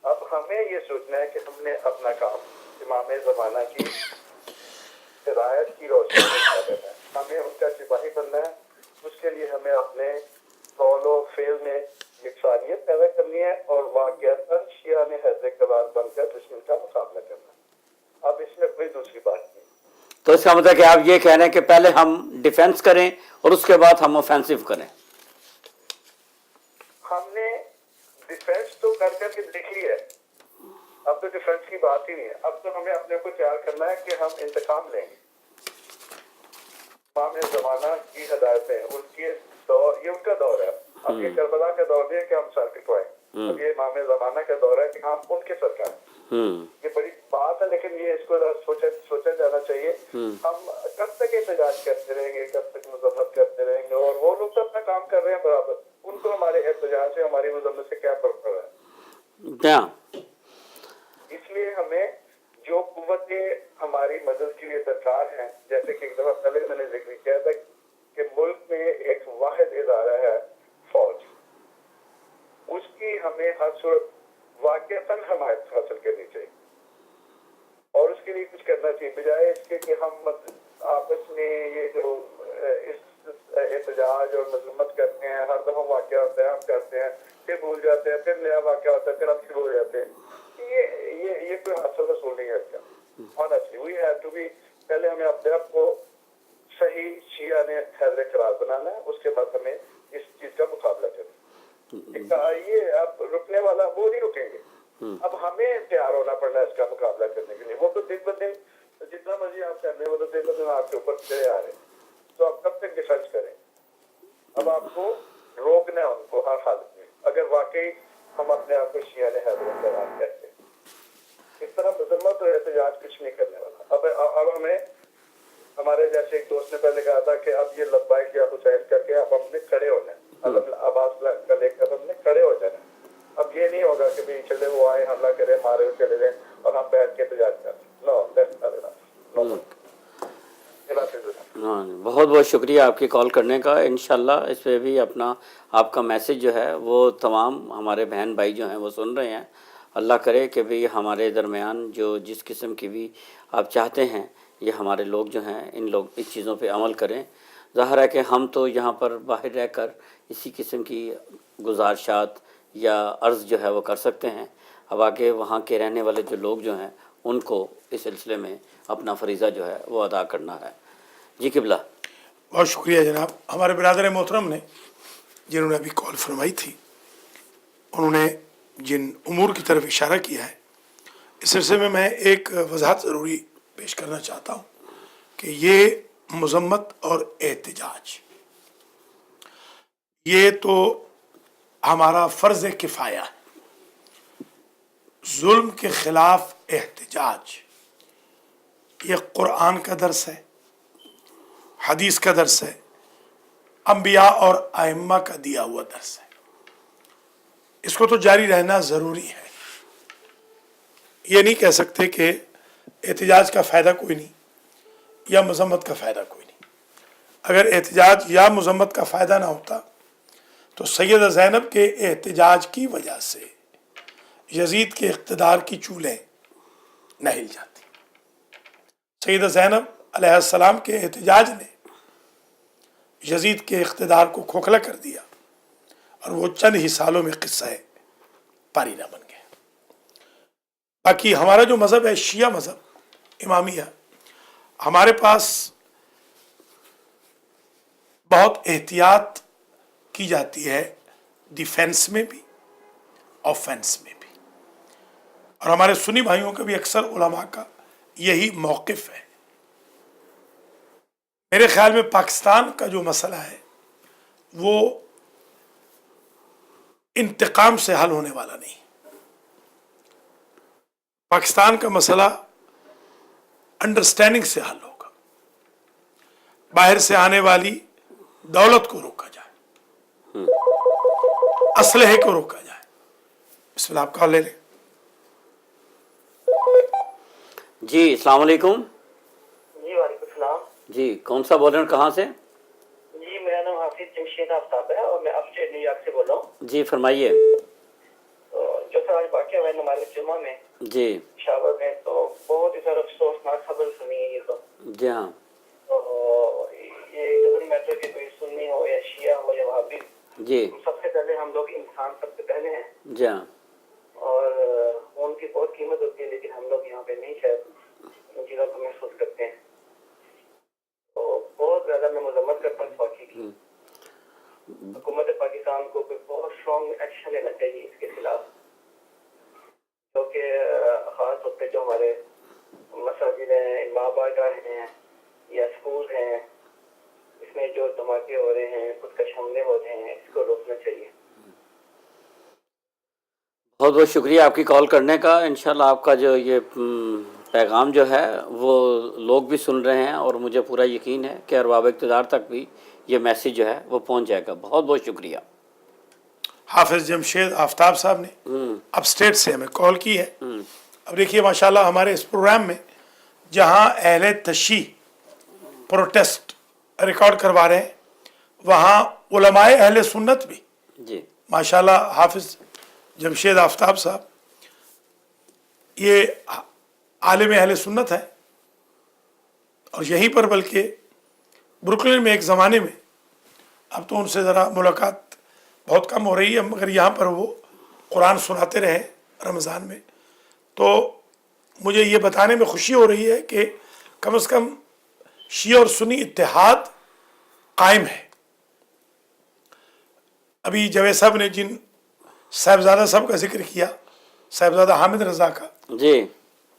C: اب ہمیں یہ سوچنا ہے کہ ہم نے اپنا کام امام زمانہ کی ہدایت کی روشنی میں کرنا ہے، ہمیں ان کا سپاہی بننا ہے۔ اس کے لیے ہمیں اپنے قول و فعل میں یکسانیت پیدا کرنی ہے اور واقعتاً شیعہ نے حضرت کبار بن کر دشمن کا مقابلہ کرنا ہے۔ اب اس میں کوئی دوسری بات نہیں۔
B: تو اس کا مطلب کہ آپ یہ کہہ رہے ہیں کہ پہلے ہم ڈیفینس کریں اور اس کے بعد ہم اوفینسو کریں۔
C: ہم نے ڈیفینس تو کر کے دیکھ لی ہے، اب تو ڈیفینس کی بات ہی نہیں ہے. اب تو ہمیں اپنے کو تیار کرنا ہے کہ ہم انتقام لیں گے. امام زمانہ کی ہدایتیں ان کے دور, یہ ان کا دور ہے. اب یہ کربلا کا دور نہیں ہے کہ ہم سر کٹوائیں. اب یہ امام زمانہ کا دور ہے کہ ہم ان کے سر کٹوائیں. یہ بڑی بات ہے, لیکن یہ اس کو سوچا جانا چاہیے. ہم کب تک احتجاج کرتے رہیں گے, کب تک مذمت کرتے رہیں گے, اور وہ لوگ تو اپنا کام کر رہے ہیں برابر. ان کو ہمارے احتجاج سے, ہماری مذمت سے کیا فرق پڑ رہا ہے؟ اس لیے ہمیں جو قوتیں ہماری مدد کے لیے درکار ہیں, جیسے کہ ایک دفعہ پہلے میں نے ذکر کیا تھا کہ ملک میں ایک واحد ادارہ ہے فوج, اس کی ہمیں ہر صورت واقعتاً حمایت حاصل کرنی چاہیے, اور اس کے لیے کچھ کرنا چاہیے, بجائے اس کے کہ ہم آپس میں یہ جو احتجاج اور مذمت کرتے ہیں, ہر دفعہ واقعہ ہوتا ہے ہم کرتے ہیں, پھر بھول جاتے ہیں, پھر نیا واقعہ ہوتا ہے, پھر ہم شروع ہو جاتے ہیں. یہ کوئی حاصل رسول نہیں ہے اس کا. Honestly, we have to be, پہلے ہمیں اپنے آپ کو صحیح شیعہ نے حیدر قرار بنانا ہے, اس کے بعد ہمیں اس چیز کا مقابلہ کرنا ہے. یہ اب رکنے والا وہ نہیں رکیں گے, اب ہمیں تیار ہونا پڑنا ہے اس کا مقابلہ کرنے کے لیے. وہ تو دن بدن جتنا مرضی آپ کر لیں, وہ تو دن بدن آپ کے اوپر چلے آ رہے ہیں. تو آپ کب تک ڈیفینس کریں؟ اب آپ کو روکنا ہے ان کو ہر حالت میں, اگر واقعی ہم اپنے آپ کو شیعہ نے حیدر قرار کہتے ہیں. اس طرح مذمت اور احتجاج کچھ نہیں کرنے والا. اب ہمیں, ہمارے جیسے ایک دوست نے پہلے کہا تھا کہ اب یہ لبیک یا حسین کر کے اب ہم نے کھڑے ہونا ہے, آواز کا لے کر ہم نے کھڑے ہو جانا ہے. اب یہ نہیں ہوگا کہ بھائی چلے وہ آئے, حملہ کرے, مارے, چلے جائیں اور ہم بیٹھ کے احتجاج کریں. نو, دیٹس ناٹ انف. نو.
B: بہت بہت شکریہ آپ کی کال کرنے کا. انشاءاللہ اس پہ بھی اپنا آپ کا میسج جو ہے وہ تمام ہمارے بہن بھائی جو ہیں وہ سن رہے ہیں. اللہ کرے کہ بھی ہمارے درمیان جو جس قسم کی بھی آپ چاہتے ہیں, یہ ہمارے لوگ جو ہیں اس چیزوں پہ عمل کریں. ظاہر ہے کہ ہم تو یہاں پر باہر رہ کر اسی قسم کی گزارشات یا عرض جو ہے وہ کر سکتے ہیں. اب آگے وہاں کے رہنے والے جو لوگ جو ہیں ان کو اس سلسلے میں اپنا فریضہ جو ہے وہ ادا کرنا ہے. جی قبلہ.
A: بہت شکریہ جناب. ہمارے برادر محترم نے جنہوں نے ابھی کال فرمائی تھی, انہوں نے جن امور کی طرف اشارہ کیا ہے, اس سلسلے میں ایک وضاحت ضروری پیش کرنا چاہتا ہوں کہ یہ مذمت اور احتجاج یہ تو ہمارا فرض کفایہ ہے. ظلم کے خلاف احتجاج یہ قرآن کا درس ہے, حدیث کا درس ہے, انبیاء اور ائمہ کا دیا ہوا درس ہے. اس کو تو جاری رہنا ضروری ہے. یہ نہیں کہہ سکتے کہ احتجاج کا فائدہ کوئی نہیں یا مذمت کا فائدہ کوئی نہیں. اگر احتجاج یا مذمت کا فائدہ نہ ہوتا تو سیدہ زینب کے احتجاج کی وجہ سے یزید کے اقتدار کی چولیں نہ ہل جاتی. سیدہ زینب علیہ السلام کے احتجاج نے یزید کے اقتدار کو کھوکھلا کر دیا اور وہ چند ہی سالوں میں قصہ پارینہ بن گئے. باقی ہمارا جو مذہب ہے شیعہ مذہب امامیہ, ہمارے پاس بہت احتیاط کی جاتی ہے ڈیفینس میں بھی آفینس میں بھی, اور ہمارے سنی بھائیوں کا بھی اکثر علماء کا یہی موقف ہے. میرے خیال میں پاکستان کا جو مسئلہ ہے وہ انتقام سے حل ہونے والا نہیں. پاکستان کا مسئلہ انڈرسٹینڈنگ سے حل ہوگا. باہر سے آنے والی دولت کو روکا جائے, اسلحے کو روکا جائے. بسم اللہ, آپ کال لے لیں.
B: جی السلام علیکم.
F: جی وعلیکم السلام.
B: جی کون سا بول رہے ہیں, کہاں سے؟
F: جی میرا نام حافظ جمشید آفتاب ہے اور میں اپ اسٹیٹ نیو یارک سے بول رہا ہوں.
B: جی فرمائیے.
F: جو سر آج واقعہ ہوا ہے نماز جمعہ میں
B: جی
F: پشاور میں, تو بہت ہی سر افسوسناک خبر سنی ہے یہ. تو
B: جی ہاں,
F: تو یہ ڈزنٹ میٹر کہ کوئی سنی ہو یا شیعہ ہو یا وہابی,
B: جی
F: سب سے پہلے ہم لوگ انسان سب سے پہلے ہیں,
B: جی ہاں,
F: اور ان کی بہت قیمت ہوتی ہے, لیکن ہم لوگ یہاں پہ نہیں شاید ان چیزوں کو محسوس کرتے ہیں. تو بہت زیادہ میں مذمت کرتا ہوں اس واقعے کی. حکومت پاکستان کو کوئی بہت اسٹرانگ ایکشن لینا چاہیے اس کے خلاف, کیونکہ
H: میں جو ہمارے مساجد ہیں، امام بارگاہ ہیں یا اسکول ہیں، اس میں جو دھماکے ہو رہے ہیں، خودکش حملے ہو رہے ہیں، اس کو روکنا چاہیے.
B: بہت بہت شکریہ آپ کی کال کرنے کا. انشاءاللہ آپ کا جو یہ پیغام جو ہے وہ لوگ بھی سن رہے ہیں، اور مجھے پورا یقین ہے کہ ارباب اقتدار تک بھی یہ میسیج جو ہے وہ پہنچ جائے گا. بہت بہت شکریہ.
A: حافظ جمشید آفتاب صاحب نے اب اسٹیٹ سے ہمیں کال کی ہے. اب دیکھیے ماشاءاللہ ہمارے اس پروگرام میں جہاں اہل تشیع پروٹیسٹ ریکارڈ کروا رہے ہیں، وہاں علماء اہل سنت بھی
B: جی
A: ماشاءاللہ. حافظ جمشید آفتاب صاحب یہ عالم اہل سنت ہے، اور یہیں پر بلکہ بروکلن میں ایک زمانے میں، اب تو ان سے ذرا ملاقات بہت کم ہو رہی ہے، مگر یہاں پر وہ قرآن سناتے رہے رمضان میں. تو مجھے یہ بتانے میں خوشی ہو رہی ہے کہ کم از کم شیعہ اور سنی اتحاد قائم ہے. ابھی جاوید صاحب نے جن صاحبزادہ صاحب کا ذکر کیا، صاحبزادہ حامد رضا کا،
B: جی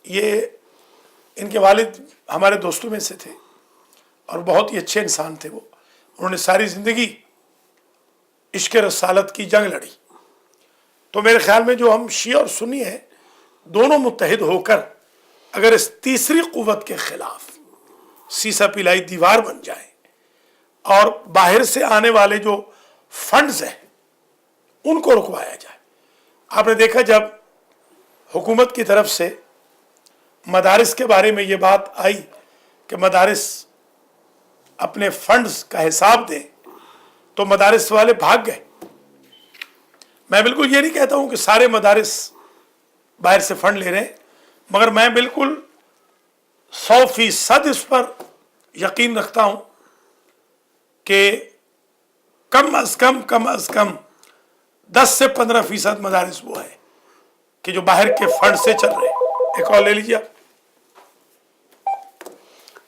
A: یہ ان کے والد ہمارے دوستوں میں سے تھے اور بہت ہی اچھے انسان تھے. وہ انہوں نے ساری زندگی عشق رسالت کی جنگ لڑی. تو میرے خیال میں جو ہم شیعہ اور سنی ہیں، دونوں متحد ہو کر اگر اس تیسری قوت کے خلاف سیسا پلائی دیوار بن جائیں اور باہر سے آنے والے جو فنڈز ہیں ان کو رکوایا جائے. آپ نے دیکھا جب حکومت کی طرف سے مدارس کے بارے میں یہ بات آئی کہ مدارس اپنے فنڈز کا حساب دیں، تو مدارس والے بھاگ گئے. میں بالکل یہ نہیں کہتا ہوں کہ سارے مدارس باہر سے فنڈ لے رہے ہیں، مگر میں بالکل 100% اس پر یقین رکھتا ہوں کہ کم از کم 10 سے 15% مدارس وہ ہیں کہ جو باہر کے فنڈ سے چل رہے ہیں. ایک کال لے لیجیے آپ.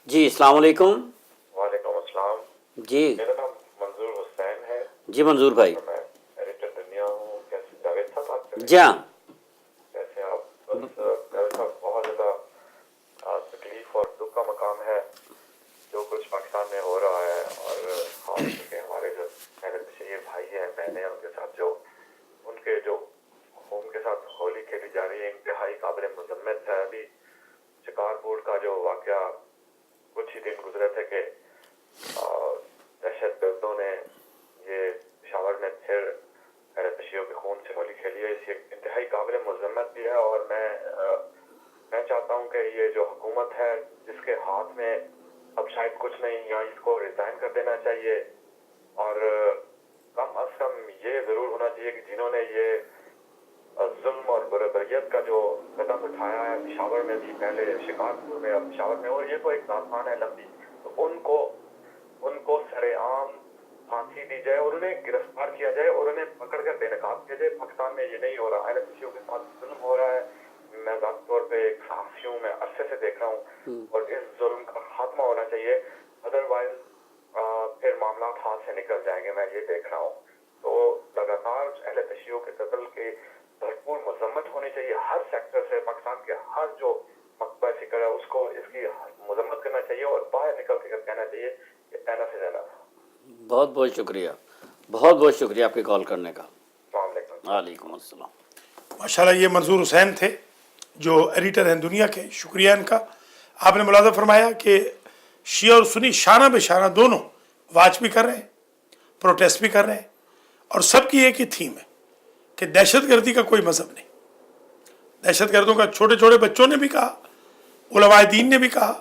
B: جی السلام علیکم.
C: وعلیکم السلام.
B: جی
C: میرا نام منظور حسین ہے.
B: جی منظور بھائی.
C: میں ایڈیٹر دنیا ہوں. کیسے جاوید صاحب بات کر رہے ہیں؟
B: جی ہاں.
C: کیسے آپ؟ بس جاوید صاحب بہت زیادہ تکلیف اور دکھ کا مقام ہے جو کچھ پاکستان میں ہو رہا ہے، اور خاص کر کے ہمارے جو اہل تشیع بھائی ہیں، بہنیں، ان کے ساتھ جو ان کے جو قوم کے ساتھ ہولی کھیلی جا رہی ہے، انتہائی قابل مذمت ہے. ابھی شکارپور کا جو واقعہ کچھ ہی دن گزرے تھے کہ دہشت گردوں نے یہ پشاور میں پھر اہل تشیع کے خون سے ہولی کھیلی ہے. اس انتہائی قابل مذمت بھی ہے، اور میں چاہتا ہوں کہ یہ جو حکومت ہے جس کے ہاتھ میں اب شاید کچھ نہیں، یا اس کو ریزائن کر دینا چاہیے، اور کم از کم یہ ضرور ہونا چاہیے کہ جنہوں نے یہ ظلم اور بربریت کا جو قدم اٹھایا ہے پشاور میں بھی، پہلے شکارپور میں، اب پشاور میں، اور یہ تو ایک داستان ہے لمبی، تو ان کو سر عام پھانسی دی جائے اور انہیں گرفتار کیا جائے اور انہیں پکڑ کر بے نقاب کیا جائے. پاکستان میں یہ نہیں ہو رہا، اہل تشیع کے ساتھ ظلم ہو رہا ہے. میں ذاتی طور پہ ایک صحافی ہوں، میں عرصے سے دیکھ رہا ہوں، اور اس ظلم کا خاتمہ ہونا چاہیے. ادروائز پھر معاملات ہاتھ سے نکل جائیں گے، میں یہ دیکھ رہا ہوں. تو لگاتار اہل تشیع کے قتل کی بھرپور مذمت ہونی چاہیے ہر سیکٹر سے. پاکستان کے ہر جو مقبہ فکر ہے اس کو اس کی مذمت کرنا چاہیے، اور باہر نکل کے کہنا چاہیے کہ اینا سے زیادہ.
B: بہت بہت شکریہ. بہت بہت شکریہ آپ کی کال کرنے کا.
C: السلام علیکم.
B: وعلیکم السلام.
A: ماشاءاللہ یہ منظور حسین تھے جو ایڈیٹر ہیں دنیا کے. شکریہ ان کا. آپ نے ملاحظہ فرمایا کہ شیعہ اور سنی شانہ بے شانہ دونوں واچ بھی کر رہے ہیں، پروٹیسٹ بھی کر رہے ہیں، اور سب کی ایک ہی تھیم ہے کہ دہشت گردی کا کوئی مذہب نہیں. دہشت گردوں کا چھوٹے چھوٹے بچوں نے بھی کہا، علماء دین نے بھی کہا،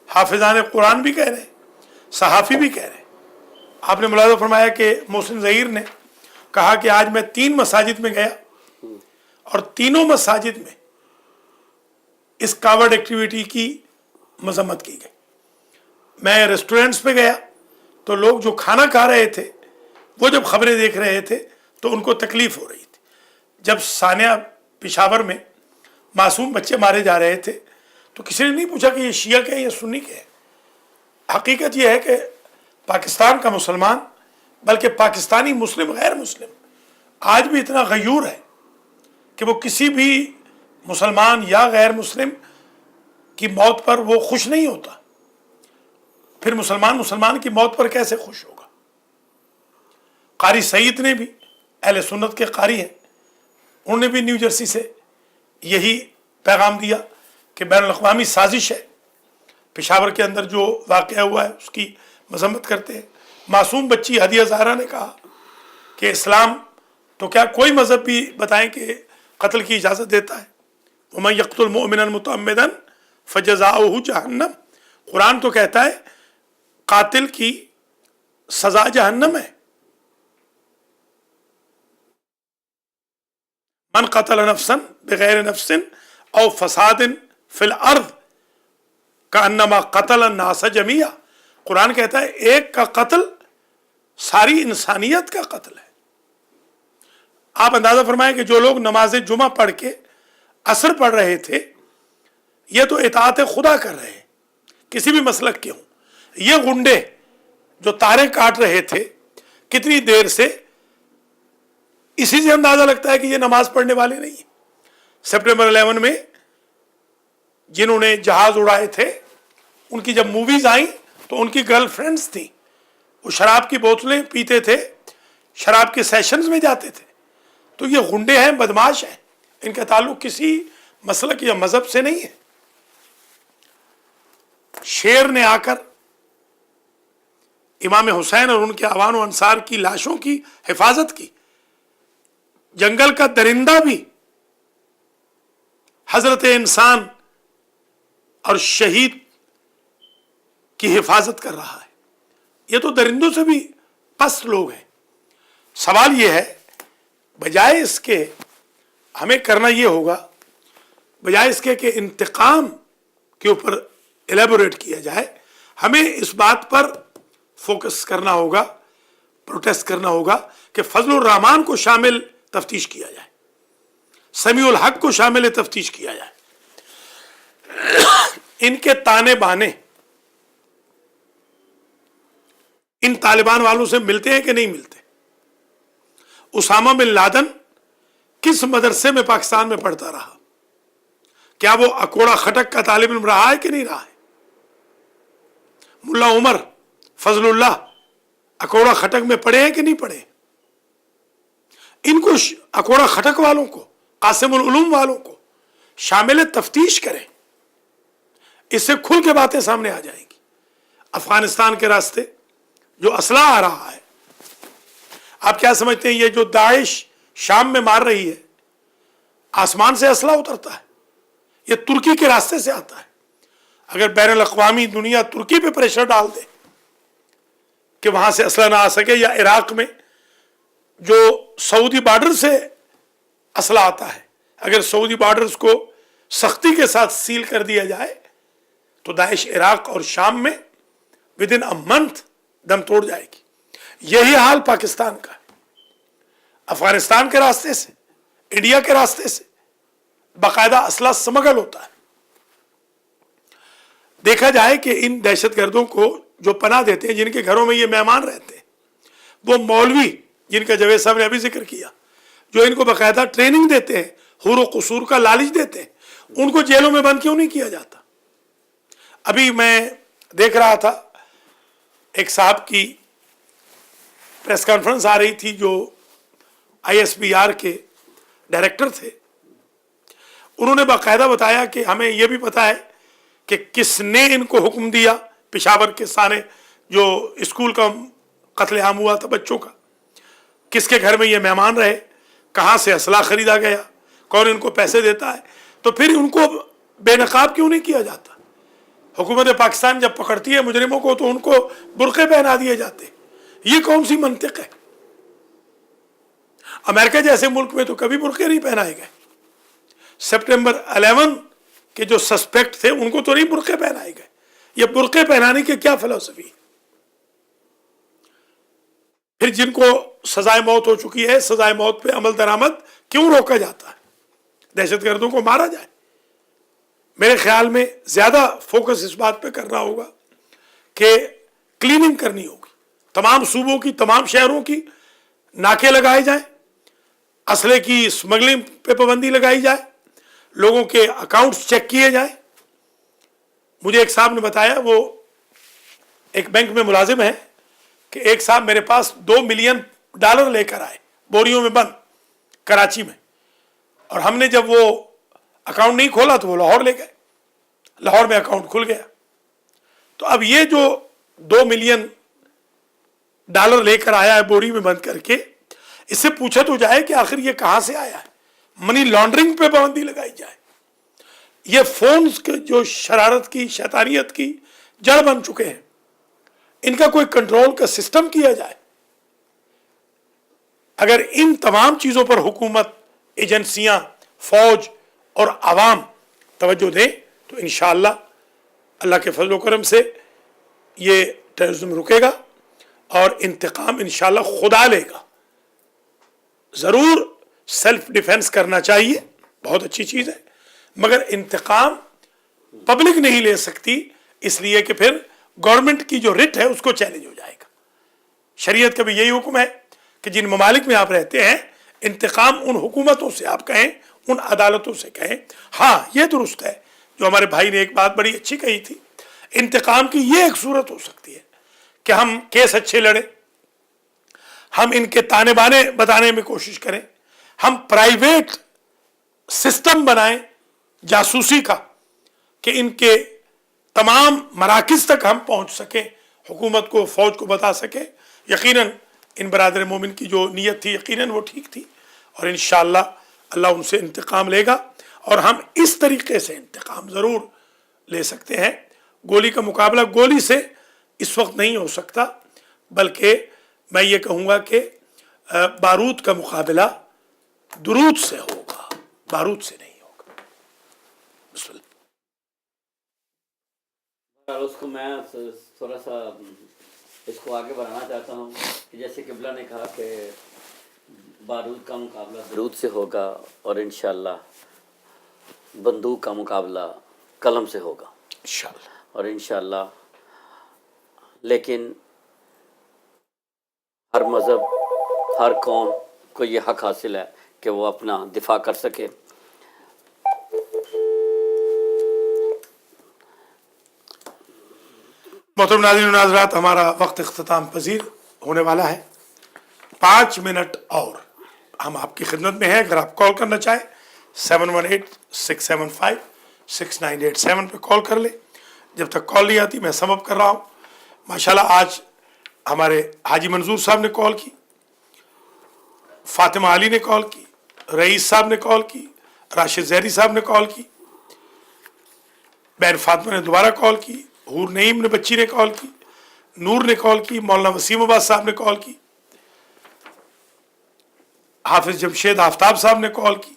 A: حافظان قرآن بھی کہہ رہے ہیں، صحافی بھی کہہ رہے ہیں. آپ نے ملاحظہ فرمایا کہ محسن ظہیر نے کہا کہ آج میں 3 مساجد میں گیا اور تینوں مساجد میں اس کاوڑ ایکٹیویٹی کی مذمت کی گئی. میں ریسٹورنٹس پہ گیا تو لوگ جو کھانا کھا رہے تھے وہ جب خبریں دیکھ رہے تھے تو ان کو تکلیف ہو رہی تھی. جب ثانیہ پشاور میں معصوم بچے مارے جا رہے تھے تو کسی نے نہیں پوچھا کہ یہ شیعہ کے ہیں یا سنی کے ہیں. حقیقت یہ ہے کہ پاکستان کا مسلمان، بلکہ پاکستانی مسلم غیر مسلم آج بھی اتنا غیور ہے کہ وہ کسی بھی مسلمان یا غیر مسلم کی موت پر وہ خوش نہیں ہوتا، پھر مسلمان کی موت پر کیسے خوش ہوگا؟ قاری سعید نے بھی، اہل سنت کے قاری ہیں، انہوں نے بھی نیو جرسی سے یہی پیغام دیا کہ بین الاقوامی سازش ہے، پشاور کے اندر جو واقعہ ہوا ہے اس کی مذمت کرتے ہیں۔ معصوم بچی ہدیہ زہرا نے کہا کہ اسلام تو کیا کوئی مذہب بھی بتائیں کہ قتل کی اجازت دیتا ہے؟ وَمَن يَقْتُلْ مُؤْمِنًا مُتَعَمِّدًا فَجَزَاؤُهُ جَهَنَّمُ، قرآن تو کہتا ہے قاتل کی سزا جہنم ہے۔ من قتل نفسا بغیر نفس او فساد فی الارض کانما قتل الناس جميعا، قرآن کہتا ہے ایک کا قتل ساری انسانیت کا قتل ہے۔ آپ اندازہ فرمائیں کہ جو لوگ نماز جمعہ پڑھ کے عصر پڑھ رہے تھے، یہ تو اطاعت خدا کر رہے ہیں، کسی بھی مسلک کے ہوں۔ یہ گنڈے جو تارے کاٹ رہے تھے کتنی دیر سے، اسی سے اندازہ لگتا ہے کہ یہ نماز پڑھنے والے نہیں ہیں۔ سپٹمبر 11 میں جنہوں نے جہاز اڑائے تھے، ان کی جب موویز آئیں تو ان کی گرل فرینڈز تھیں، وہ شراب کی بوتلیں پیتے تھے، شراب کے سیشنز میں جاتے تھے۔ تو یہ غنڈے ہیں، بدماش ہیں، ان کا تعلق کسی مسلک یا مذہب سے نہیں ہے۔ شیر نے آ کر امام حسین اور ان کے اعوان و انصار کی لاشوں کی حفاظت کی، جنگل کا درندہ بھی حضرت انسان اور شہید کی حفاظت کر رہا ہے۔ یہ تو درندوں سے بھی پست لوگ ہیں۔ سوال یہ ہے، بجائے اس کے ہمیں کرنا یہ ہوگا، بجائے اس کے کہ انتقام کے اوپر ایلیبوریٹ کیا جائے، ہمیں اس بات پر فوکس کرنا ہوگا، پروٹیسٹ کرنا ہوگا کہ فضل الرحمان کو شامل تفتیش کیا جائے، سمیع الحق کو شامل تفتیش کیا جائے۔ ان کے تانے بانے ان طالبان والوں سے ملتے ہیں کہ نہیں ملتے؟ اسامہ بن لادن کس مدرسے میں پاکستان میں پڑھتا رہا؟ کیا وہ اکوڑا خٹک کا طالب علم رہا ہے کہ نہیں رہا ہے؟ ملا عمر، فضل اللہ اکوڑا خٹک میں پڑھے ہیں کہ نہیں پڑھے؟ ان کو اکوڑا خٹک والوں کو، قاسم العلوم والوں کو شامل تفتیش کریں، اس سے کھل کے باتیں سامنے آ جائیں گی۔ افغانستان کے راستے جو اسلحہ آ رہا ہے، آپ کیا سمجھتے ہیں یہ جو داعش شام میں مار رہی ہے، آسمان سے اسلحہ اترتا ہے؟ یہ ترکی کے راستے سے آتا ہے۔ اگر بین الاقوامی دنیا ترکی پہ پریشر ڈال دے کہ وہاں سے اسلحہ نہ آ سکے، یا عراق میں جو سعودی بارڈر سے اسلحہ آتا ہے، اگر سعودی بارڈرز کو سختی کے ساتھ سیل کر دیا جائے تو داعش عراق اور شام میں ودن اے منتھ دم توڑ جائے گی۔ یہی حال پاکستان کا ہے۔ افغانستان کے راستے سے، انڈیا کے راستے سے باقاعدہ اسلحہ سمگل ہوتا ہے۔ دیکھا جائے کہ ان دہشت گردوں کو جو پناہ دیتے ہیں، جن کے گھروں میں یہ مہمان رہتے ہیں، وہ مولوی جن کا جاوید صاحب نے ابھی ذکر کیا، جو ان کو باقاعدہ ٹریننگ دیتے ہیں، حور و قصور کا لالچ دیتے ہیں، ان کو جیلوں میں بند کیوں نہیں کیا جاتا؟ ابھی میں دیکھ رہا تھا ایک صاحب کی پریس کانفرنس آ رہی تھی جو ISBR کے ڈائریکٹر تھے، انہوں نے باقاعدہ بتایا کہ ہمیں یہ بھی پتا ہے کہ کس نے ان کو حکم دیا، پشاور کے سانے جو اسکول کا قتل عام ہوا تھا بچوں کا، کس کے گھر میں یہ مہمان رہے، کہاں سے اسلحہ خریدا گیا، کون ان کو پیسے دیتا ہے، تو پھر ان کو بے نقاب کیوں نہیں کیا جاتا؟ حکومت پاکستان جب پکڑتی ہے مجرموں کو تو ان کو برقعے پہنا دیے جاتے، یہ کون سی منطق ہے؟ امریکہ جیسے ملک میں تو کبھی برقعے نہیں پہنائے گئے۔ سپٹمبر 11 کے جو سسپیکٹ تھے ان کو تو نہیں برقعے پہنائے گئے۔ یہ برقعے پہنانے کی کیا فلسفی ہے؟ پھر جن کو سزائے موت ہو چکی ہے، سزائے موت پہ عمل درآمد کیوں روکا جاتا ہے؟ دہشت گردوں کو مارا جائے۔ میرے خیال میں زیادہ فوکس اس بات پہ کرنا ہوگا کہ کلیننگ کرنی ہوگی، تمام صوبوں کی، تمام شہروں کی ناکے لگائے جائیں، اسلحے کی اسمگلنگ پہ پابندی لگائی جائے، لوگوں کے اکاؤنٹس چیک کیے جائیں، मुझे एक साहब ने बताया, वो एक बैंक में मुलाजिम है, कि एक साहब मेरे पास $2 मिलियन लेकर आए बोरियों में बंद कराची में, और हमने जब वो अकाउंट नहीं खोला तो वो लाहौर ले गए, लाहौर में अकाउंट खुल गया। तो अब ये जो $2 मिलियन लेकर आया है बोरी में बंद करके, इससे पूछा तो जाए कि आखिर ये कहां से आया है, मनी लॉन्ड्रिंग पे पाबंदी लगाई जाए। ये फोन्स के जो शरारत की, शैतानियत की जड़ बन चुके हैं, इनका कोई कंट्रोल का सिस्टम किया जाए। अगर इन तमाम चीजों पर हुकूमत, एजेंसियां, फौज और आवाम तवज्जो दें तो इंशाअल्लाह अल्लाह के फजल करम से ये टेररिज्म रुकेगा और इंतकाम इंशाअल्लाह खुदा लेगा। जरूर सेल्फ डिफेंस करना चाहिए, बहुत अच्छी चीज है, मगर इंतकाम पब्लिक नहीं ले सकती, इसलिए कि फिर गवर्नमेंट की जो रिट है उसको चैलेंज हो जाएगा। शरीयत का भी यही हुक्म है कि जिन ममालिक में आप रहते हैं, इंतकाम उन हुकूमतों से आप कहें, उन अदालतों से कहें। हाँ, ये दुरुस्त है जो हमारे भाई ने एक बात बड़ी अच्छी कही थी, इंतकाम की ये एक सूरत हो सकती है कि हम केस अच्छे लड़े, हम इनके ताने बाने बताने में कोशिश करें, हम प्राइवेट सिस्टम बनाएं जासूसी का कि इनके तमाम मराकिज तक हम पहुंच सके, हुकूमत को, फौज को बता सके। यकीनन इन बरादर मोमिन की जो नीयत थी यकीनन वो ठीक थी, और इंशाअल्लाह अल्लाह उनसे इंतकाम लेगा, और हम इस तरीके से इंतकाम ज़रूर ले सकते हैं। गोली का मुकाबला गोली से इस वक्त नहीं हो सकता, बल्कि मैं ये कहूँगा कि बारूद का मुकाबला दुरूद से होगा, बारूद से नहीं होगा।
B: उसको मैं थोड़ा सा इसको आगे बढ़ाना चाहता हूँ कि जैसे किबला ने कहा कि बारूद का मुकाबला दरूद से होगा, और इंशाअल्लाह बंदूक का मुकाबला कलम से होगा इंशाअल्लाह, और इंशाअल्लाह। लेकिन हर मज़हब, हर कौम को ये हक हासिल है कि वो अपना दिफा कर सके।
A: मोहतरम नाज़रीन व नाज़रात, हमारा वक्त इख्तिताम पजीर होने वाला है। 5 मिनट और हम आपकी खिदमत में हैं। अगर आप कॉल करना चाहें 718-675-6987 पे कॉल कर ले। जब तक कॉल नहीं आती मैं समअप कर रहा हूँ। माशाल्लाह आज हमारे हाजी मंजूर साहब ने कॉल की, फातिमा अली ने कॉल की, रईस साहब ने कॉल की, राशिद जहरी साहब ने कॉल की, बहन फातिमा ने दोबारा कॉल की, हूर नईम ने बच्ची ने कॉल की, नूर ने कॉल की, मौलाना वसीमाबाद साहब ने कॉल की, हाफिज जमशेद आफ्ताब साहब ने कॉल की,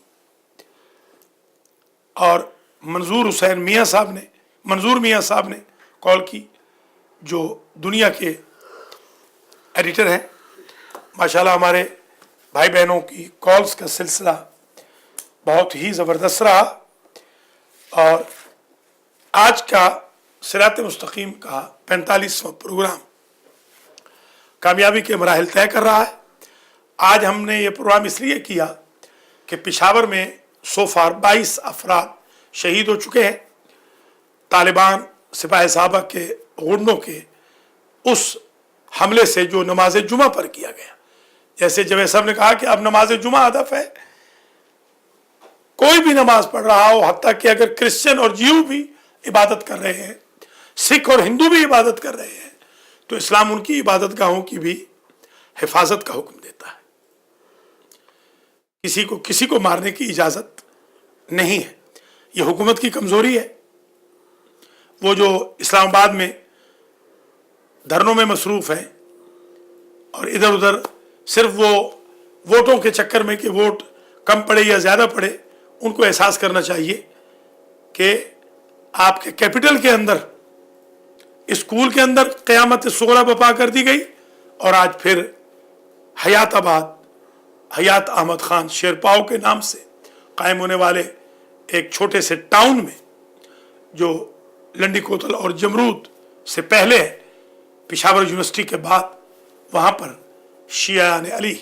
A: और मंजूर मियाँ साहब ने कॉल की, जो दुनिया के एडिटर हैं। माशाल्लाह हमारे भाई बहनों की कॉल्स का सिलसिला बहुत ही ज़बरदस्त रहा, और आज का सिरात मुस्तकीम का 45वां प्रोग्राम कामयाबी के मराहिल तय कर रहा है। आज हमने ये प्रोग्राम इसलिए किया कि पेशावर में सोफार 22 अफराद शहीद हो चुके हैं तालिबान सिपाही साहबा के गुंडों के उस हमले से जो नमाज जुमा पर किया गया। जैसे जवेद साहब ने कहा कि अब नमाज जुमा हदफ है, कोई भी नमाज पढ़ रहा हो, हत्ता कि अगर क्रिश्चियन और जीव भी इबादत कर रहे हैं, सिख और हिंदू भी इबादत कर रहे हैं, तो इस्लाम उनकी इबादत गाहों की भी हिफाजत का हुक्म देता है। किसी को मारने की इजाजत नहीं है। यह हुकूमत की कमजोरी है। वो जो इस्लामाबाद में धरनों में मसरूफ है और इधर उधर सिर्फ वो वोटों के चक्कर में कि वोट कम पड़े या ज्यादा पड़े, उनको एहसास करना चाहिए कि आपके कैपिटल के अंदर, स्कूल के अंदर क़यामत सुग़रा बपा कर दी गई, और आज फिर हयात अहमद खान शेरपाव के नाम से कायम होने वाले एक छोटे से टाउन में, जो लंडी कोतल और जमरूद से पहले पेशावर यूनिवर्सिटी के बाद, वहाँ पर शियान अली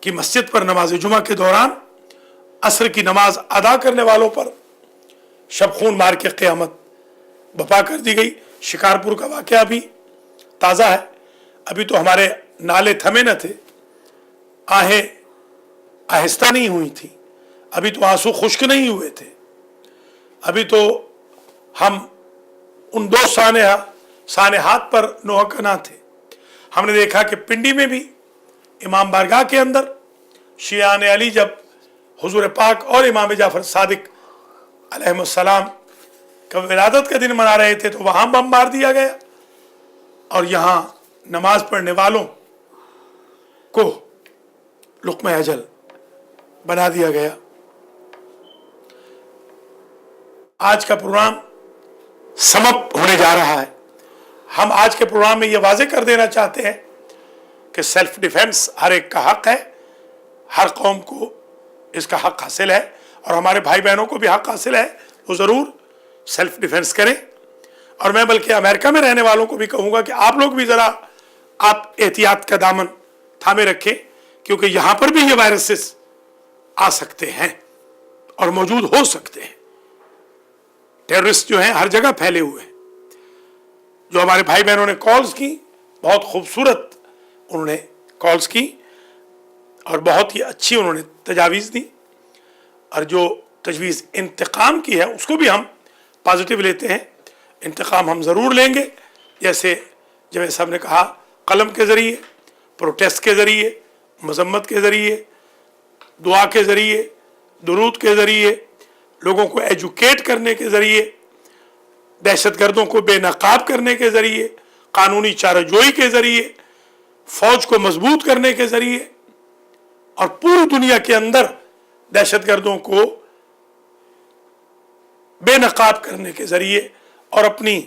A: की मस्जिद पर नमाज जुमा के दौरान असर की नमाज अदा करने वालों पर शब खून मार के क़यामत बपा कर दी गई। शिकारपुर का वाकया भी ताज़ा है, अभी तो हमारे नाले थमे न थे, आहें आहिस्ता नहीं हुई थी, अभी तो आंसू खुश्क नहीं हुए थे, अभी तो हम उन दो सानेहात पर नौकना थे। हमने देखा कि पिंडी में भी इमाम बारगाह के अंदर शियान अली जब हुजूर पाक और इमाम जाफर सादिक अलैहिस्सलाम का विलादत का दिन मना रहे थे तो वहाँ बम मार दिया गया और यहाँ नमाज पढ़ने वालों को लुक़्मा अजल बना दिया गया। आज का प्रोग्राम समाप्त होने जा रहा है। हम आज के प्रोग्राम में ये वाजे कर देना चाहते हैं कि सेल्फ डिफेंस हर एक का हक है, हर कौम को इसका हक हासिल है और हमारे भाई बहनों को भी हक हासिल है, वो ज़रूर सेल्फ डिफेंस करें। और मैं बल्कि अमेरिका में रहने वालों को भी कहूँगा कि आप लोग भी ज़रा आप एहतियात का दामन थामे रखें, क्योंकि यहाँ पर भी ये वायरसेस आ सकते हैं और मौजूद हो सकते हैं। टेररिस्ट जो हैं हर जगह फैले हुए हैं। जो हमारे भाई बहनों ने कॉल्स की, बहुत खूबसूरत उन्होंने कॉल्स की और बहुत ही अच्छी उन्होंने तजावीज़ दी, और जो तजवीज़ इंतकाम की है उसको भी हम पॉजिटिव लेते हैं। इंतकाम हम ज़रूर लेंगे, जैसे जवेद साहब ने कहा, कलम के ज़रिए, प्रोटेस्ट के ज़रिए, मजम्मत के ज़रिए, दुआ के ज़रिए, दुरूद के ज़रिए, लोगों को एजुकेट करने के ज़रिए, दहशतगर्दों को बेनकाब करने के ज़रिए, कानूनी चाराजोई के ज़रिए, फ़ौज को मजबूत करने के ज़रिए और पूरी दुनिया के अंदर दहशतगर्दों को बेनकाब करने के ज़रिए और अपनी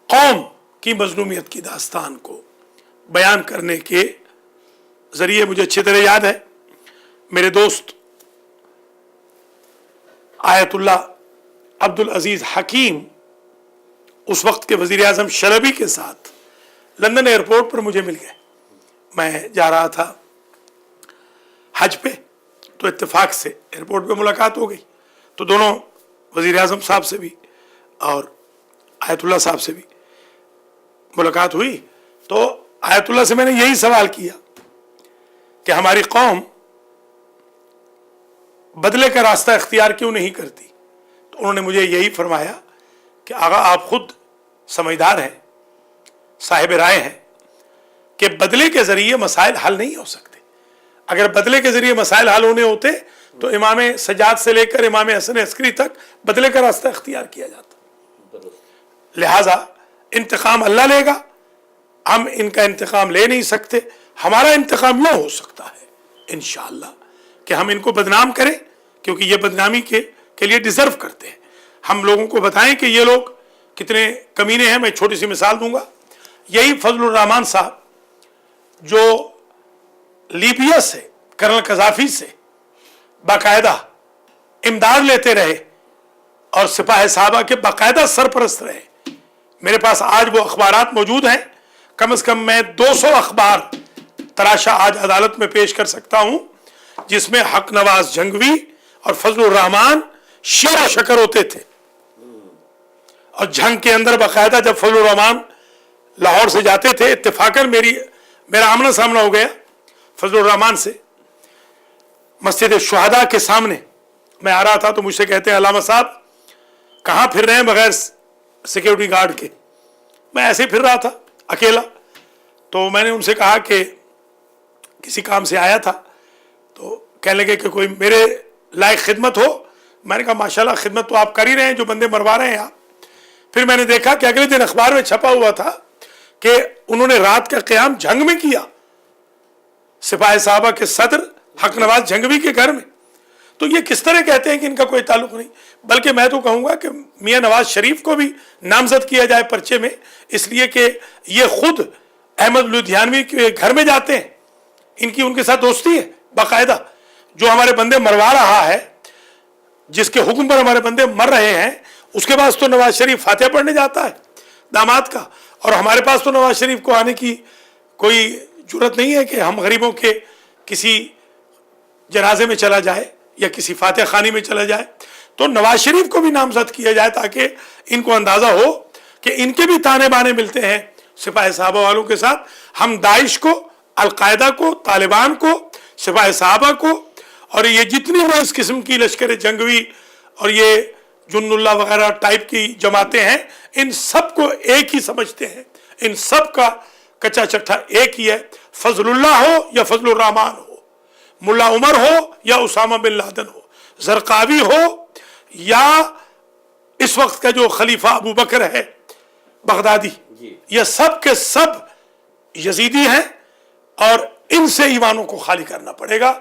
A: कौम की मज़लूमियत की दास्तान को बयान करने के ज़रिए, मुझे अच्छी तरह याद है मेरे दोस्त आयतुल्लाह अब्दुल अजीज़ हकीम उस वक्त के वज़ीर आज़म शलबी के साथ लंदन एयरपोर्ट पर मुझे मिल गए। मैं जा रहा था हज पे, तो इत्तेफाक से एयरपोर्ट पे मुलाकात हो गई। तो दोनों वज़ीर आज़म साहब से भी और आयतुल्लाह साहब से भी मुलाकात हुई। तो आयतुल्लाह से मैंने यही सवाल किया कि हमारी कौम बदले का रास्ता इख्तियार क्यों नहीं करती। तो उन्होंने मुझे यही फरमाया कि आगा आप खुद समझदार हैं, साहिब राय हैं कि बदले के ज़रिए मसाइल हल नहीं हो सकते। अगर बदले के ज़रिए मसाइल हल होने होते तो इमाम सज्जाद से लेकर इमाम हसन अस्करी तक बदले का रास्ता इख्तियार किया जाता। लिहाजा इंतकाम अल्लाह लेगा, हम इनका इंतकाम ले नहीं सकते। हमारा इंतकाम यूँ हो सकता है इंशाअल्लाह कि हम इनको बदनाम करें, क्योंकि ये बदनामी के लिए डिज़र्व करते हैं। हम लोगों को बताएं कि ये लोग कितने कमीने हैं। मैं छोटी सी मिसाल दूंगा। यही फजलुर रहमान साहब जो लीबिया से कर्नल कज़ाफ़ी से बाकायदा इमदाद लेते रहे और सिपाही साहबा के बाकायदा सरपरस्त रहे, मेरे पास आज वो अखबारात मौजूद हैं। कम से कम मैं 200 अखबार तराशा आज अदालत में पेश कर सकता हूँ, जिसमें हक नवाज जंगवी और फजलुर रहमान शेर शकर होते थे। और जंग के अंदर बाकायदा जब फजलुर रहमान लाहौर से जाते थे, इत्तेफाकन मेरा आमना सामना हो गया फजलुर रहमान से। मस्जिद शुहदा के सामने मैं आ रहा था तो मुझसे कहते हैं, अलामा साहब कहाँ फिर रहे हैं बगैर सिक्योरिटी गार्ड के। मैं ऐसे ही फिर रहा था अकेला। तो मैंने उनसे कहा कि किसी काम से आया था। तो कहने लगे कि कोई मेरे लायक खिदमत हो। मैंने कहा माशाल्लाह खिदमत तो आप कर ही रहे हैं, जो बंदे मरवा रहे हैं आप। फिर मैंने देखा कि अगले दिन अखबार में छपा हुआ था कि उन्होंने रात का क़याम जंग में किया, सिपाही साहबा के सदर हक नवाज जंगवी के घर में। तो ये किस तरह कहते हैं कि इनका कोई ताल्लुक नहीं। बल्कि मैं तो कहूँगा कि मियाँ नवाज शरीफ को भी नामजद किया जाए पर्चे में, इसलिए कि ये खुद अहमद लुधियानवी के घर में जाते हैं, इनकी उनके साथ दोस्ती है बाकायदा। जो हमारे बंदे मरवा रहा है, जिसके हुक्म पर हमारे बंदे मर रहे हैं, उसके पास तो नवाज शरीफ फातिहा पढ़ने जाता है दामाद का, और हमारे पास तो नवाज शरीफ को आने की कोई जुर्रत नहीं है कि हम गरीबों के किसी जनाजे में चला जाए या किसी फातिहा खानी में चला जाए। तो नवाज शरीफ को भी नामजद किया जाए ताकि इनको अंदाजा हो कि इनके भी ताने बाने मिलते हैं सिपाही साहबा वालों के साथ। हम दाइश को, अलकायदा को, तालिबान को, सिपाही साहबा को और ये जितनी भी इस किस्म की लश्कर जंगवी और ये जुन्नुल्लाह वगैरह टाइप की जमातें हैं, इन सब को एक ही समझते हैं। इन सब का कच्चा चट्ठा एक ही है, फजलुल्लाह हो या फजलुर रहमान हो, मुल्ला उमर हो या उसामा बिन लादेन हो, जरकावी हो या इस वक्त का जो खलीफा अबू बकर है बगदादी, ये सब के सब यजीदी हैं और इनसे ईमानों को खाली करना पड़ेगा।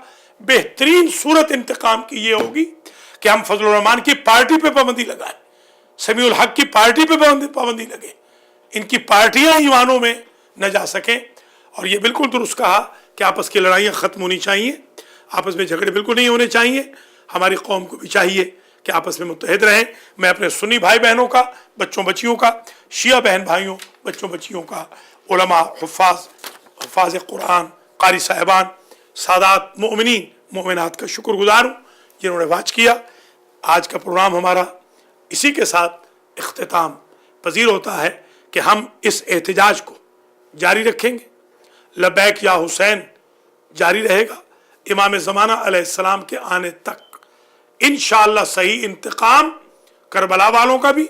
A: बेहतरीन सूरत इंतकाम की ये होगी कि हम फजलुर रहमान की पार्टी पे पाबंदी लगाएं, समीउल हक की पार्टी पे पाबंदी लगे, इनकी पार्टियां ईमानों में न जा सकें। और ये बिल्कुल दुरुस्त कहा कि आपस की लड़ाइयाँ ख़त्म होनी चाहिए, आपस में झगड़े बिल्कुल नहीं होने चाहिए। हमारी कौम को भी चाहिए कि आपस में मुत्तहिद रहें। मैं अपने सुन्नी भाई बहनों का, बच्चों बच्चियों का, शिया बहन भाइयों, बच्चों बच्चियों का, उलमा, हुफ़ाज़ कुरान, कारी साहिबान, सादात मोमिनीन मोमिनात का शुक्रगुजार हूँ जिन्होंने वाच किया। आज का प्रोग्राम हमारा इसी के साथ इख्तिताम पजीर होता है कि हम इस एहतजाज को जारी रखेंगे। लबैक या हुसैन जारी रहेगा इमाम ज़माना अलैहिस्सलाम के आने तक। इंशाअल्लाह सही इंतकाम करबला वालों का भी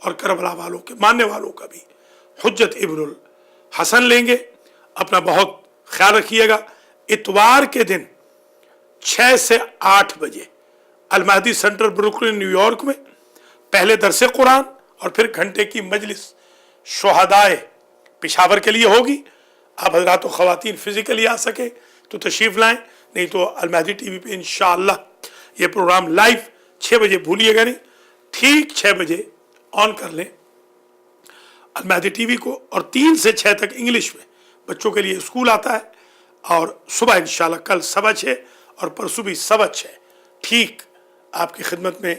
A: और करबला वालों के मानने वालों का भी हुज्जत इब्नुल हसन लेंगे। अपना बहुत ख्याल रखिएगा। इतवार के दिन 6 से 8 बजे अल महदी सेंटर ब्रुकलिन न्यूयॉर्क में पहले दरसे कुरान और फिर घंटे की मजलिस शुहदाए पेशावर के लिए होगी। आप हजरात व ख़वातीन फिजिकली आ सके तो तशरीफ़ लाएं, नहीं तो अल महदी टीवी पे इंशाअल्लाह ये प्रोग्राम लाइव 6 बजे, भूलिएगा नहीं, ठीक 6 बजे ऑन कर लें अल महदी टीवी को। और 3 से 6 तक इंग्लिश में बच्चों के लिए स्कूल आता है और सुबह इंशाअल्लाह कल 6:15 और परसों भी 6:15 ठीक आपकी खिदमत में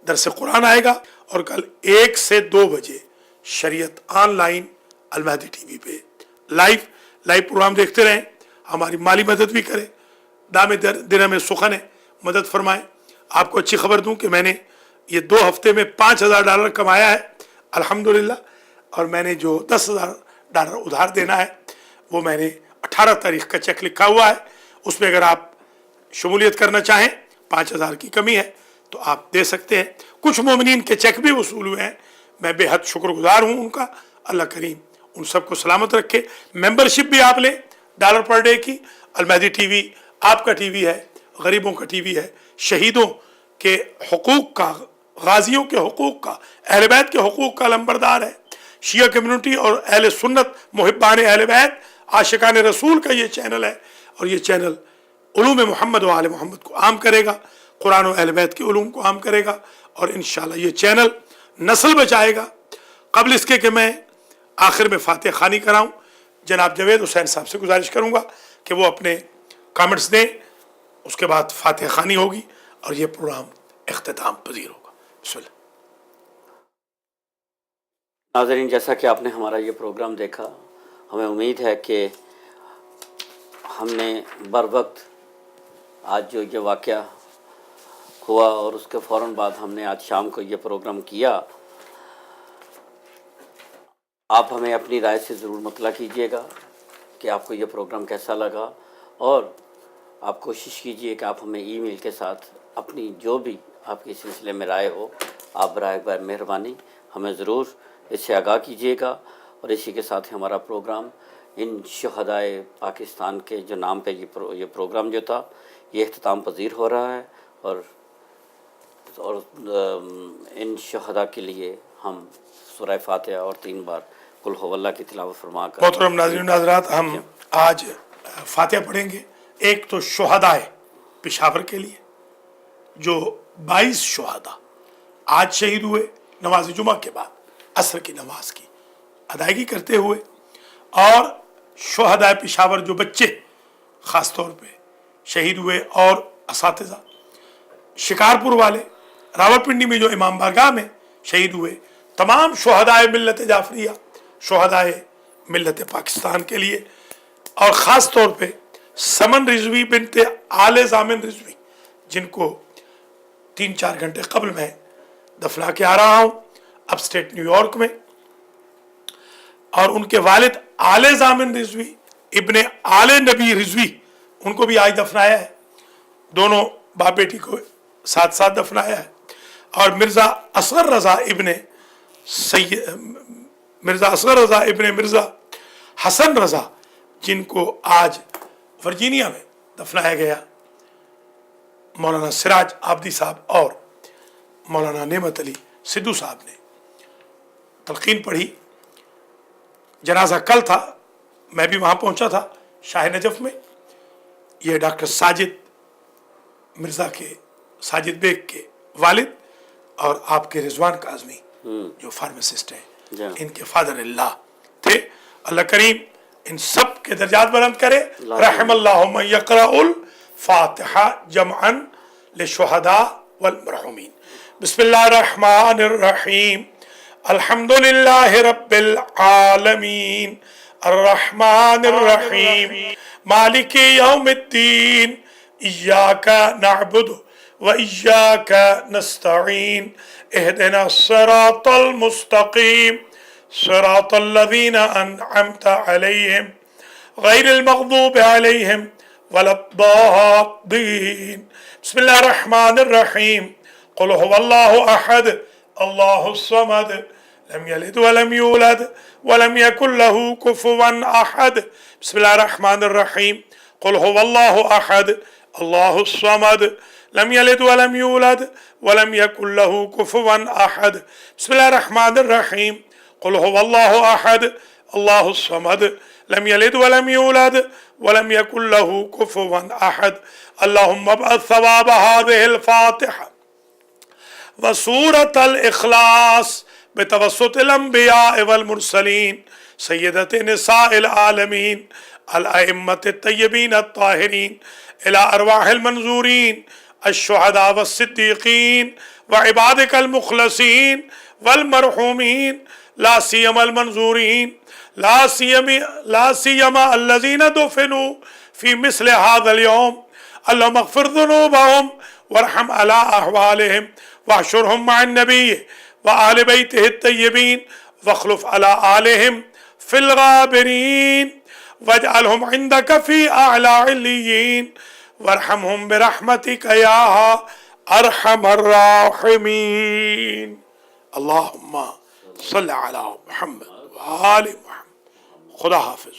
A: दरस कुरान आएगा। और कल 1 से 2 बजे शरीयत ऑनलाइन अल महदी टीवी पे लाइव प्रोग्राम देखते रहें। हमारी माली मदद भी करें, दाम दिन में सुखन है, मदद फरमाएं। आपको अच्छी खबर दूं कि मैंने ये 2 हफ्ते में $5,000 कमाया है अल्हम्दुलिल्लाह। और मैंने जो $10,000 उधार देना है वो मैंने 18 तारीख का चेक लिखा हुआ है। उसमें अगर आप शमूलियत करना चाहें, 5,000 की कमी है तो आप दे सकते हैं। कुछ मोमिनीन के चेक भी वसूल हुए हैं, मैं बेहद शुक्रगुजार हूँ उनका। अल्लाह करीम उन सबको सलामत रखे। मेंबरशिप भी आप लें $1 पर डे की। अल महदी टीवी आपका टीवी है, गरीबों का टीवी है, शहीदों के हुकूक का, गाजियों के हुकूक का, अहले बैत के हुकूक का लंबरदार है। शिया कम्युनिटी और अहले सुन्नत मुहिब्बान अहले बैत आशिकान रसूल का ये चैनल है। और ये चैनल उलूम मोहम्मद व आले मोहम्मद को आम करेगा, कुरान और अहले बैत के उलूम को आम करेगा और इंशाअल्लाह ये चैनल नस्ल बचाएगा। कबल इसके कि मैं आखिर में फातिहा खानी कराऊं, जनाब जवेद हुसैन साहब से गुजारिश करूंगा कि वो अपने कमेंट्स दें, उसके बाद फातिहा खानी होगी और ये प्रोग्राम इख्तिताम पजीर होगा। बिस्मिल्लाह।
B: नाज़रीन, जैसा कि आपने हमारा ये प्रोग्राम देखा, हमें उम्मीद है कि हमने बर वक्त आज जो ये वाक़या हुआ और उसके फ़ौरन बाद हमने आज शाम को ये प्रोग्राम किया, आप हमें अपनी राय से ज़रूर मुतला कीजिएगा कि आपको ये प्रोग्राम कैसा लगा। और आप कोशिश कीजिए कि आप हमें ईमेल के साथ अपनी जो भी आपके सिलसिले में राय हो, आप बराए मेहरबानी हमें ज़रूर इससे आगाह कीजिएगा। और इसी के साथ ही हमारा प्रोग्राम इन शहदाए पाकिस्तान के जो नाम पे ये प्रोग्राम जो था ये इख्तिताम पजीर हो रहा है। और इन शहदा के लिए हम सूरह फातिहा और 3 बार कुल हुवल्लाह की तिलावत फरमा कर।
A: मोहतरम नाज़रीन नाज़रात, हम आज फातिहा पढ़ेंगे। एक तो शहदाए पेशावर के लिए जो 22 शहदा आज शहीद हुए नमाज जुमा के बाद असर की नमाज की अदायगी करते हुए, और शहदाए पेशावर जो बच्चे ख़ास तौर पे शहीद हुए, और असातिज़ा शिकारपुर वाले, रावलपिंडी में जो इमाम बारगाह में शहीद हुए, तमाम शहदाए मिल्लत जाफरिया, शहदाए मिल्लत पाकिस्तान के लिए, और ख़ास तौर पे समन रिजवी बिनते आले जामिन रिजवी जिनको 3-4 घंटे कबल मैं दफना के आ रहा हूँ अप स्टेट न्यूयॉर्क में। और उनके वालिद आले जामिन रिजवी इब्ने आले नबी रिजवी, उनको भी आज दफनाया है। दोनों बाप बेटी को साथ साथ दफनाया है। और मिर्ज़ा असगर रज़ा इब्ने मिर्ज़ा हसन रज़ा, जिनको आज वर्जीनिया में दफनाया गया। मौलाना सिराज आबदी साहब और मौलाना नेमत अली सिद्धू साहब ने तलकीन पढ़ी। जनाजा कल था, मैं भी वहाँ पहुँचा था शाह नजफ में। ये डॉक्टर साजिद मिर्ज़ा के, साजिद बेग के वालिद और आपके रिजवान काज़मी जो फार्मासिस्ट हैं, इनके फादर अल्लाह थे। अल्लाह करीम इन सब के दर्जात बुलंद करे। रहमल्लाहु मन यक़राउल फातिहा जमअन लिशुहदा वल मरहुमीन। बिस्मिल्लाहिर रहमानिर रहीम। अल्हम्दुलिल्लाहि रब्बिल आलमीन अर्रहमानिर रहीम मालिकि यौमिद्दीन इय्याका नअबुदु व इय्याका नस्तईन इहदिना सिरातल मुस्तकीम सिरातल लज़ीना अनअमता अलैहिम गैरिल मग़दूबि अलैहिम वलद्दाल्लीन। बिस्मिल्लाहिर रहमानिर रहीम। क़ुल हुवल्लाहु अहद अल्लाहुस समद लम यलिद वलम यूलद वलम यकुल लहू कुफुवन अहद। बिस्मिल्लाहिर रहमानिर रहीम। क़ुल हुवल्लाहु अहद अल्लाहुस समद लम यलिद वलम यूलद वलम यकुल लहू कुफुवन अहद। बिस्मिल्लाहिर रहमानिर रहीम। क़ुल हुवल्लाहु अहद अल्लाहुस समद लम यलिद वलम यूलद वलम यकुल लहू कुफुवन अहद। अल्लाहुम्मा बअस सवाब हाज़िहिल फातिहा व सूरतल इखलास बितवस्सुतिल अंबिया वल मुरसलीन सय्यदति निसाइल आलमीन अल अइम्मतित तय्यबीन अत्ताहिरीन इला अरवाहिल मंजूरीन अश्शुहदा वस्सिद्दीकीन व इबादिकल मुखलसीन वल मरहूमीन ला सियमल मंजूरीन ला सियमा अल्लज़ीना दुफिनु फी मिस्ल हाज़ल यौम। अल्लाहुम्मा अग़फिर ज़ुनूबहुम वरहम अला अहवालिहिम वहशुरहुम मअन नबी व आले बैतिहि तय्यबीन वख्लुफ अला आलिहिम फिल गाबिरीन वजअलहुम इंदका फी अअला इल्लियीन वरहमहुम बिरहमतिका या अरहमर राहिमीन। अल्लाहुम्मा सल्लि अला मुहम्मद व आलि मुहम्मद। खुदा हाफिज़।